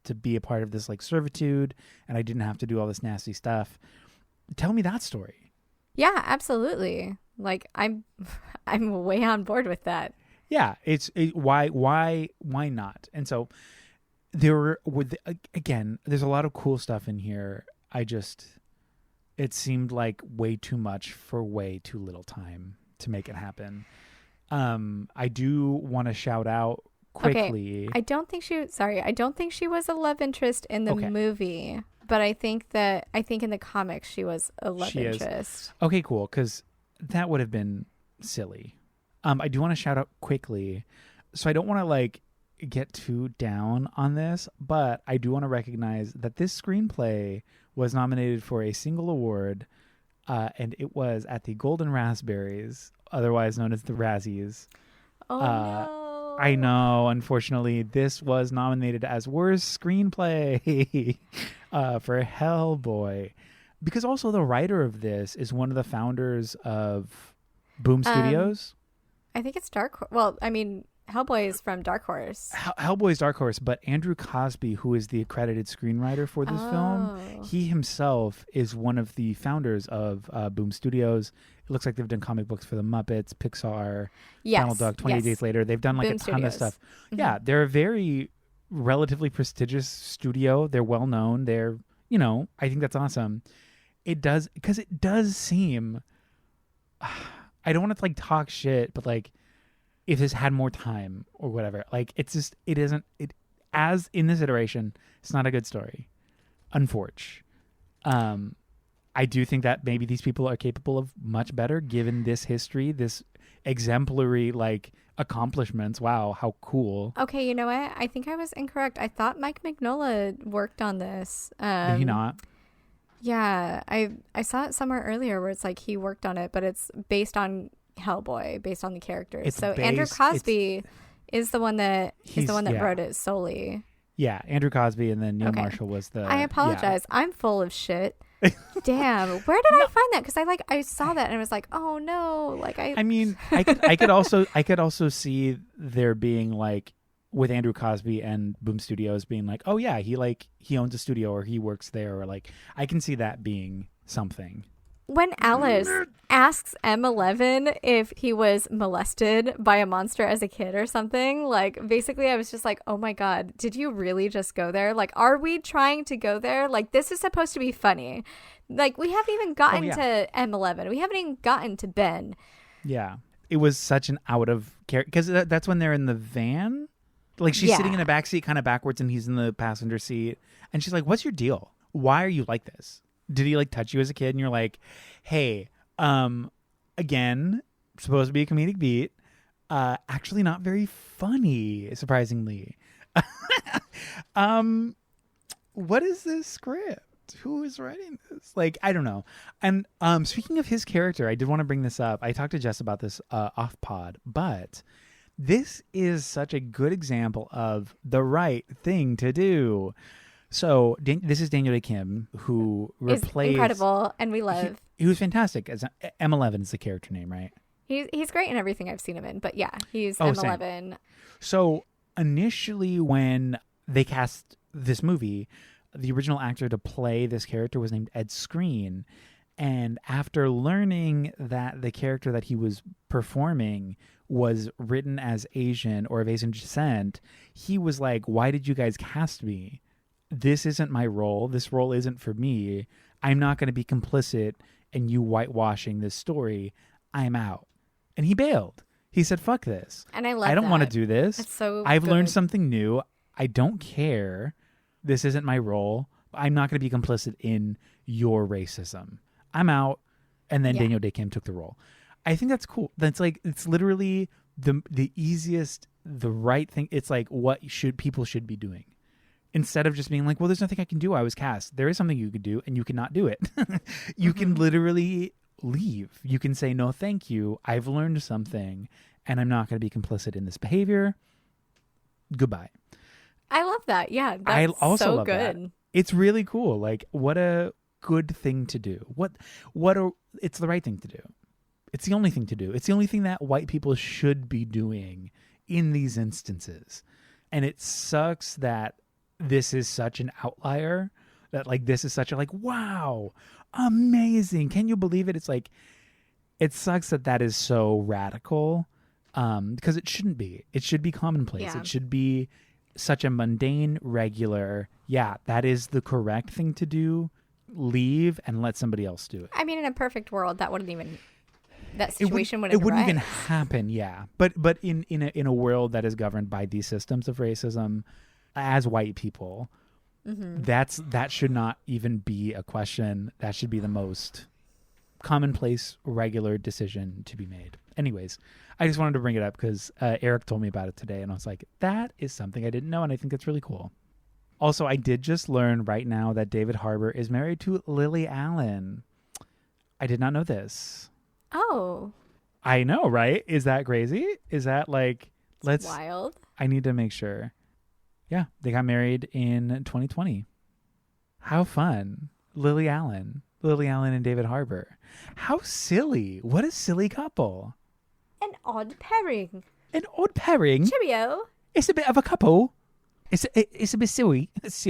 A: to be a part of this like servitude, and I didn't have to do all this nasty stuff. Tell me that story.
B: Yeah, absolutely. Like I'm way on board with that.
A: Yeah, why not? And so again, there's a lot of cool stuff in here. It seemed like way too much for way too little time to make it happen. I do want to shout out quickly.
B: Okay. I don't think she was a love interest in the movie, but I think in the comics she was a love interest.
A: Okay, cool, because that would have been silly. I do want to shout out quickly, so I don't want to like get too down on this, but I do want to recognize that this screenplay was nominated for a single award, and it was at the Golden Raspberries, otherwise known as the Razzies.
B: Oh, no.
A: I know, unfortunately, this was nominated as worst screenplay for Hellboy, because also the writer of this is one of the founders of Boom Studios.
B: I think it's Dark Horse. Well, I mean, Hellboy is from Dark Horse.
A: Hellboy is Dark Horse, but Andrew Cosby, who is the accredited screenwriter for this film, he himself is one of the founders of Boom Studios. It looks like they've done comic books for the Muppets, Pixar, Donald Duck, 28 Days Later. They've done like Boom a ton of stuff. Mm-hmm. Yeah, they're a very relatively prestigious studio. They're well known. They're, I think that's awesome. Because it does seem, I don't want to like talk shit, but like, if this had more time or whatever, like it as in this iteration, it's not a good story. Unfortunately. I do think that maybe these people are capable of much better given this history, this exemplary like accomplishments. Wow, how cool.
B: Okay, you know what? I think I was incorrect. I thought Mike Mignola worked on this.
A: Did he not?
B: Yeah, I saw it somewhere earlier where it's like he worked on it, but it's based on Hellboy, based on the characters. Andrew Cosby is the one that wrote it solely.
A: Yeah, Andrew Cosby, and then Neil Marshall was the.
B: I apologize. Yeah. I'm full of shit. Damn, where did I find that? Because I saw that and I was like, oh no, like I
A: mean, I could also see there being like with Andrew Cosby and Boom Studios being like, oh yeah, he owns a studio or he works there, or like I can see that being something.
B: When Alice asks M11 if he was molested by a monster as a kid or something, like basically I was just like, oh my God, did you really just go there? Like, are we trying to go there? Like, this is supposed to be funny. Like, we haven't even gotten to M11. We haven't even gotten to Ben.
A: Yeah. It was such an out of character, because that's when they're in the van. Like, she's sitting in the back seat kind of backwards and he's in the passenger seat. And she's like, what's your deal? Why are you like this? Did he like touch you as a kid? And you're like, hey, again, supposed to be a comedic beat. Actually not very funny, surprisingly. What is this script? Who is writing this? Like, I don't know. And speaking of his character, I did want to bring this up. I talked to Jess about this off pod, but this is such a good example of the right thing to do. So this is Daniel Day Kim, who replaced...
B: Is incredible, and we love...
A: He was fantastic. As M11 is the character name, right?
B: He's great in everything I've seen him in, but yeah, he's M11. Same.
A: So initially when they cast this movie, the original actor to play this character was named Ed Skrein. And after learning that the character that he was performing was written as Asian or of Asian descent, he was like, why did you guys cast me? This isn't my role. This role isn't for me. I'm not going to be complicit in you whitewashing this story. I'm out. And he bailed. He said, fuck this.
B: And I
A: don't want to do this.
B: It's so
A: I've
B: good.
A: learned something new. I don't care. This isn't my role. I'm not going to be complicit in your racism. I'm out. And then Daniel Day Kim took the role. I think that's cool. That's like, it's literally the easiest, the right thing. It's like what people should be doing. Instead of just being like, well, there's nothing I can do. I was cast. There is something you could do, and you cannot do it. You can literally leave. You can say, no, thank you. I've learned something, and I'm not going to be complicit in this behavior. Goodbye.
B: I love that. Yeah, that's
A: I also
B: so
A: love
B: good.
A: that. It's really cool. Like, what a good thing to do. It's the right thing to do. It's the only thing to do. It's the only thing that white people should be doing in these instances. And it sucks that this is such an outlier, that like this is such a like, wow, amazing. Can you believe it? It's like, it sucks that is so radical, because it shouldn't be. It should be commonplace.
B: Yeah.
A: It should be such a mundane, regular, that is the correct thing to do. Leave and let somebody else do it.
B: I mean, in a perfect world, that situation wouldn't
A: even happen. Yeah, but in a world that is governed by these systems of racism, as white people, that should not even be a question. That should be the most commonplace, regular decision to be made. Anyways, I just wanted to bring it up because Eric told me about it today, and I was like, that is something I didn't know, and I think that's really cool. Also, I did just learn right now that David Harbour is married to Lily Allen. I did not know this.
B: Oh.
A: I know, right? Is that crazy? Is that like,
B: it's wild.
A: I need to make sure. Yeah, they got married in 2020. How fun. Lily Allen and David Harbour. How silly. What a silly couple.
B: An odd pairing.
A: Cheerio. It's a bit of a couple. It's a bit silly. It's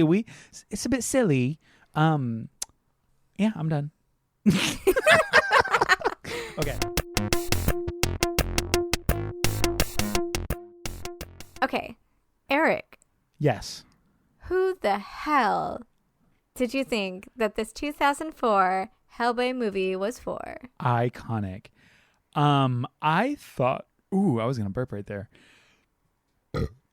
A: a bit silly. Yeah, I'm done. Okay.
B: Okay. Eric.
A: Yes.
B: Who the hell did you think that this 2004 Hellboy movie was for?
A: Iconic. I thought, I was going to burp right there.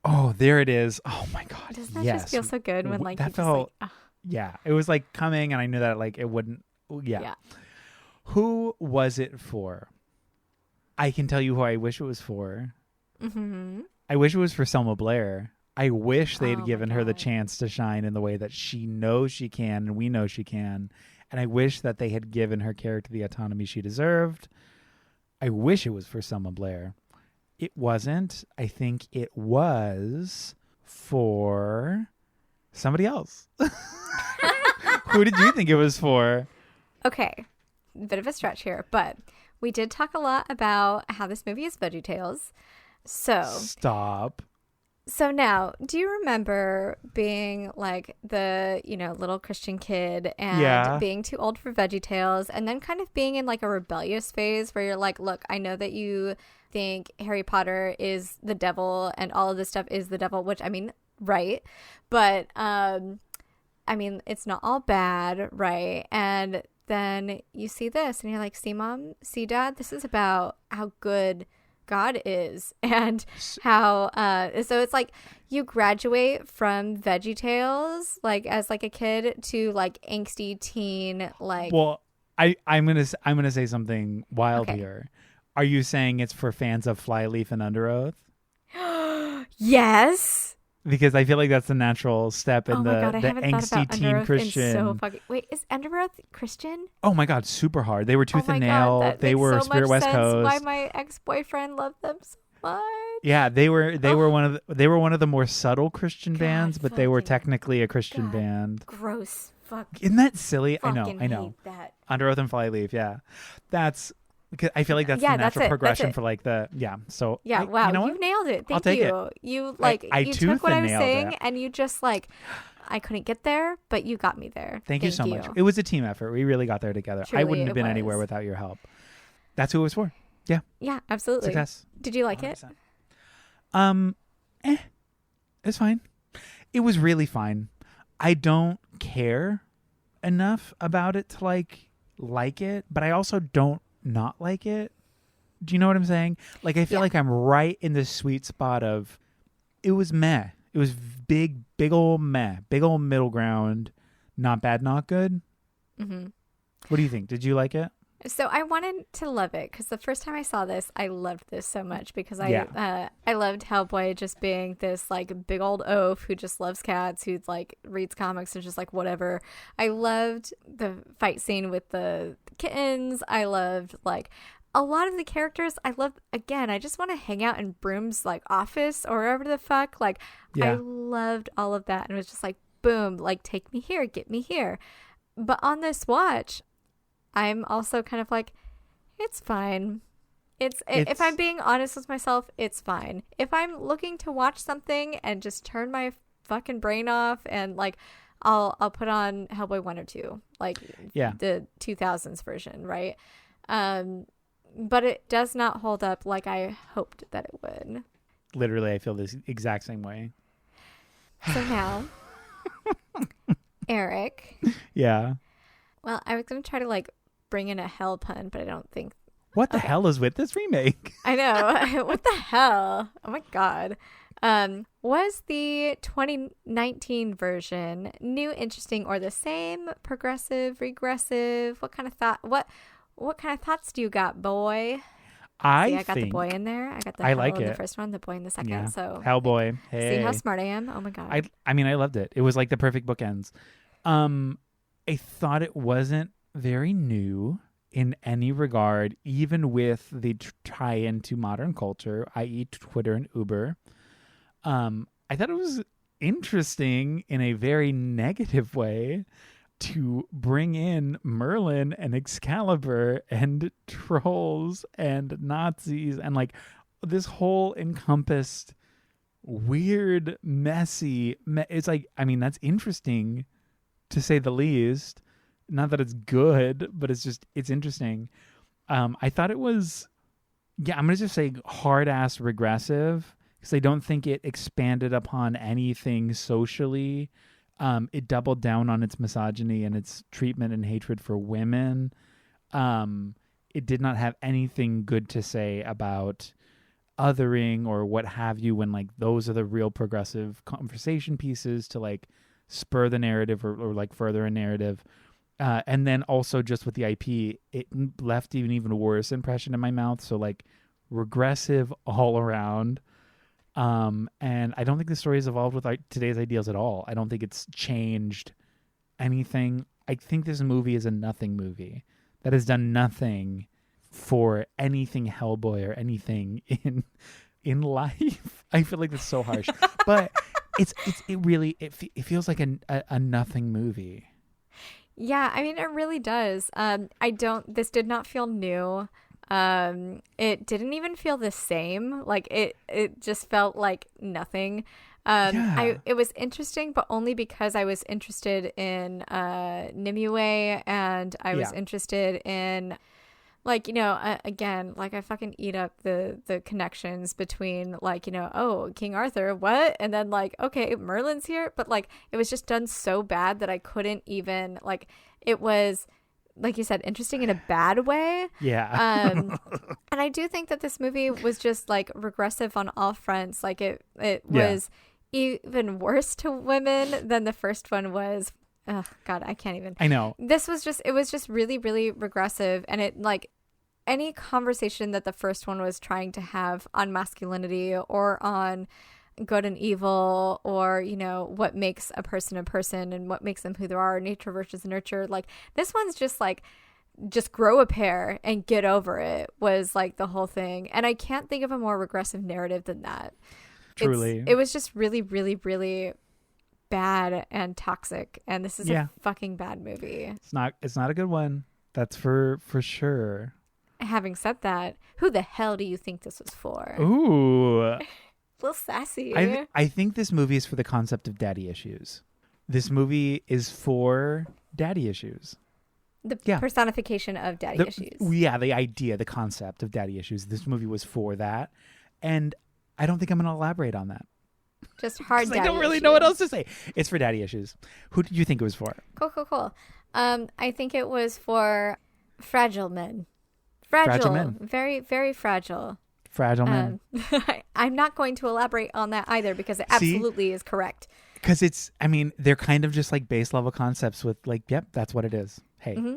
A: Oh, there it is. Oh my God.
B: Doesn't that just feel so good when like that felt, just, like,
A: yeah, it was like coming, and I knew that like it wouldn't. Yeah. Who was it for? I can tell you who I wish it was for. Mm-hmm. I wish it was for Selma Blair. I wish they'd given her the chance to shine in the way that she knows she can, and we know she can. And I wish that they had given her character the autonomy she deserved. I wish it was for Selma Blair. It wasn't. I think it was for somebody else. Who did you think it was for?
B: Okay. Bit of a stretch here, but we did talk a lot about how this movie is VeggieTales. So
A: stop.
B: So now, do you remember being like the, little Christian kid and being too old for VeggieTales, and then kind of being in like a rebellious phase where you're like, look, I know that you think Harry Potter is the devil and all of this stuff is the devil, which I mean, right. But, it's not all bad, right? And then you see this and you're like, see, Mom, see, Dad, this is about how good God is, and how so it's like you graduate from VeggieTales like as like a kid to like angsty teen, like.
A: Well, I'm gonna say something wild here. Are you saying it's for fans of Flyleaf and Under Oath?
B: Yes.
A: Because I feel like that's the natural step in the angsty teen Christian.
B: Wait, is Under Oath Christian?
A: Oh my God, super hard. They were Tooth and Nail. They were
B: so
A: Spirit West Coast.
B: Why my ex-boyfriend loved them so much?
A: Yeah, they were one of the more subtle Christian bands, but they were technically a Christian band.
B: Gross. Fuck.
A: Isn't that silly? I know.
B: Hate that.
A: Under Oath and Flyleaf. Yeah, that's. Because I feel like that's the natural progression for like the So
B: wow, you nailed it. Thank you. You you took what I was saying and you just like, I couldn't get there, but you got me there.
A: Thank you so much. It was a team effort. We really got there together.
B: Truly,
A: I wouldn't have been anywhere without your help. That's who it was for. Yeah.
B: Yeah, absolutely.
A: Success.
B: Did you like 100%.
A: It was fine. It was really fine. I don't care enough about it to like it, but I also don't not like it. Do you know what I'm saying? Like, I feel like I'm right in the sweet spot of, it was meh. It was big old meh. Big old middle ground. Not bad, not good. Mm-hmm. What do you think? Did you like it?
B: So I wanted to love it because the first time I saw this, I loved this so much because I loved Hellboy just being this like big old oaf who just loves cats, who like reads comics and just like whatever. I loved the fight scene with the kittens. I loved like a lot of the characters. I just want to hang out in Broom's like office or wherever the fuck. Like I loved all of that, and it was just like boom, like take me here, get me here. But on this watch, I'm also kind of like, it's fine. If I'm being honest with myself, it's fine. If I'm looking to watch something and just turn my fucking brain off and like, I'll put on Hellboy 1 or 2, like the 2000s version, right? But it does not hold up like I hoped that it would.
A: Literally, I feel this exact same way.
B: So now, Eric.
A: Yeah.
B: Well, I was going to try to like bring in a hell pun, but I don't think.
A: What the hell is with this remake?
B: I know. What the hell? Oh my God. Was the 2019 version new, interesting, or the same? Progressive, regressive? What kind of thoughts do you got, boy? I got the boy in there. I got the hell in the first one, the boy in the second.
A: Yeah.
B: So
A: Hellboy. Hey.
B: See how smart I am? Oh my God.
A: I mean, I loved it. It was like the perfect bookends. I thought it wasn't very new in any regard, even with the tie-in to modern culture, i.e. Twitter and Uber. I thought it was interesting in a very negative way to bring in Merlin and Excalibur and trolls and Nazis and like this whole encompassed weird, messy. It's like, I mean, that's interesting to say the least. Not that it's good, but it's interesting. I thought it was, I'm going to just say hard-ass regressive because I don't think it expanded upon anything socially. It doubled down on its misogyny and its treatment and hatred for women. It did not have anything good to say about othering or what have you, when like those are the real progressive conversation pieces to like spur the narrative or like further a narrative. And then also just with the IP, it left an even worse impression in my mouth. So like regressive all around. And I don't think the story has evolved with like today's ideals at all. I don't think it's changed anything. I think this movie is a nothing movie that has done nothing for anything Hellboy or anything in life. I feel like that's so harsh, but it feels like a nothing movie.
B: Yeah, I mean, it really does. This did not feel new. It didn't even feel the same. Like it just felt like nothing. It was interesting, but only because I was interested in Nimue, and I was interested in like, you know, again, like I fucking eat up the connections between like, you know, oh, King Arthur, what? And then like, okay, Merlin's here. But like, it was just done so bad that I couldn't even like, it was, like you said, interesting in a bad way.
A: Yeah.
B: And I do think that this movie was just like regressive on all fronts. Like it was even worse to women than the first one was. Oh God, I can't even.
A: I know.
B: It was just really, really regressive. And it like any conversation that the first one was trying to have on masculinity or on good and evil, or, you know, what makes a person and what makes them who they are, nature versus nurture. Like this one's just like, just grow a pair and get over it was like the whole thing. And I can't think of a more regressive narrative than that.
A: Truly.
B: It was just really, really, really bad and toxic. And this is a fucking bad movie.
A: It's not a good one. That's for sure.
B: Having said that, who the hell do you think this was for?
A: Ooh.
B: A little sassy.
A: I think this movie is for the concept of daddy issues. This movie is for daddy issues.
B: The personification of daddy issues.
A: Yeah, the idea, the concept of daddy issues. This movie was for that. And I don't think I'm going to elaborate on that.
B: Just hard daddy
A: I don't really know what else to say. It's for daddy issues. Who do you think it was for?
B: Cool. I think it was for fragile men. Fragile men. Very, very fragile.
A: Fragile men.
B: I'm not going to elaborate on that either because it absolutely is correct.
A: Because they're kind of just like base level concepts with like, yep, that's what it is. Hey.
B: Mm-hmm.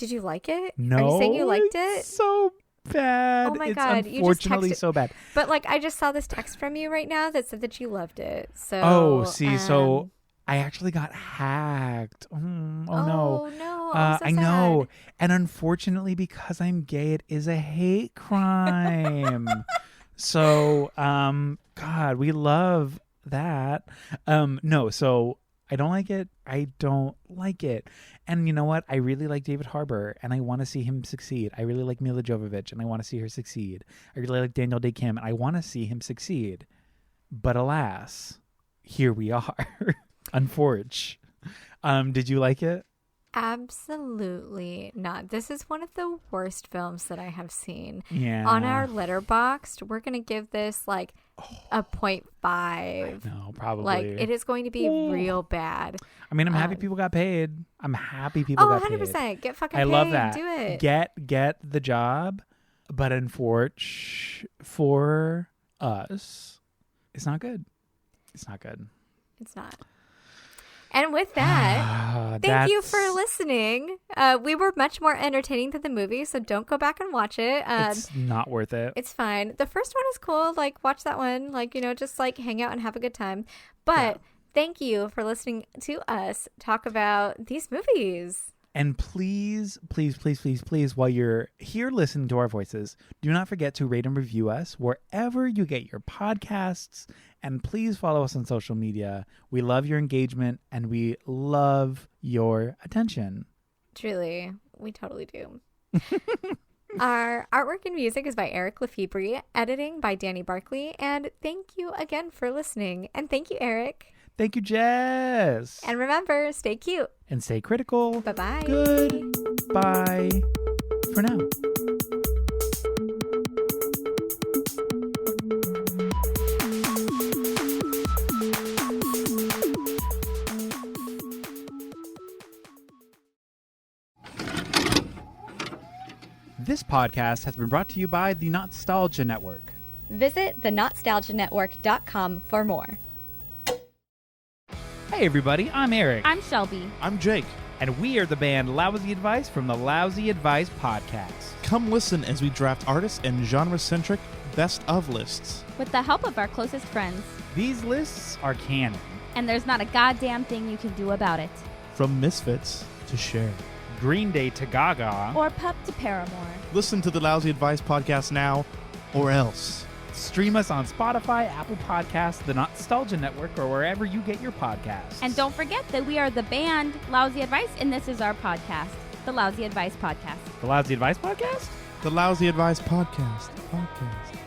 B: Did you like it?
A: No.
B: Are you saying you liked
A: it's
B: it?
A: so bad.
B: Oh my
A: it's
B: God.
A: unfortunately so bad.
B: But like, I just saw this text from you right now that said that you loved it. So.
A: Oh, see, so I actually got hacked. Oh no.
B: Oh no. I'm so
A: I know.
B: sad.
A: And unfortunately, because I'm gay, it is a hate crime. So, God, we love that. No, so I don't like it. I don't like it. And you know what? I really like David Harbour, and I want to see him succeed. I really like Mila Jovovich, and I want to see her succeed. I really like Daniel Day Kim, and I want to see him succeed. But alas, here we are. Unfortunately. Did you like it?
B: Absolutely not. This is one of the worst films that I have seen.
A: Yeah.
B: On our Letterboxd, we're going to give this like a 0.5.
A: No, probably.
B: Like, it is going to be real bad.
A: I mean, I'm happy people got paid. I'm happy people got
B: 100%.
A: paid.
B: Get fucking
A: I
B: paid.
A: love that.
B: Do it.
A: Get the job. But unfortunately for us, it's not good. It's not good.
B: It's not. And with that, thank you for listening. We were much more entertaining than the movie, so don't go back and watch it.
A: It's not worth it.
B: It's fine. The first one is cool. Like, watch that one. Like, just like hang out and have a good time. But thank you for listening to us talk about these movies.
A: And please, while you're here listening to our voices, do not forget to rate and review us wherever you get your podcasts. And please follow us on social media. We love your engagement and we love your attention.
B: Truly, we totally do. Our artwork and music is by Eric Lefebvre, editing by Danny Barkley. And thank you again for listening. And thank you, Eric.
A: Thank you, Jess.
B: And remember, stay cute.
A: And stay critical.
B: Bye-bye.
A: Goodbye for now. This podcast has been brought to you by the NOTstalgia Network.
B: Visit thenotStalgiaNetwork.com for more.
A: Hey everybody, I'm Eric.
C: I'm Shelby.
D: I'm Jake.
A: And we are the band Lousy Advice from the Lousy Advice Podcast.
D: Come listen as we draft artist and genre-centric best of lists.
C: With the help of our closest friends.
A: These lists are canon.
C: And there's not a goddamn thing you can do about it.
D: From Misfits to Cher.
A: Green Day to Gaga.
C: Or Pup to Paramore.
D: Listen to the Lousy Advice Podcast now, or else.
A: Stream us on Spotify, Apple Podcasts, the NOTstalgia Network, or wherever you get your podcasts.
C: And don't forget that we are the band Lousy Advice, and this is our podcast, the Lousy Advice Podcast.
A: The Lousy Advice Podcast?
D: The Lousy Advice Podcast.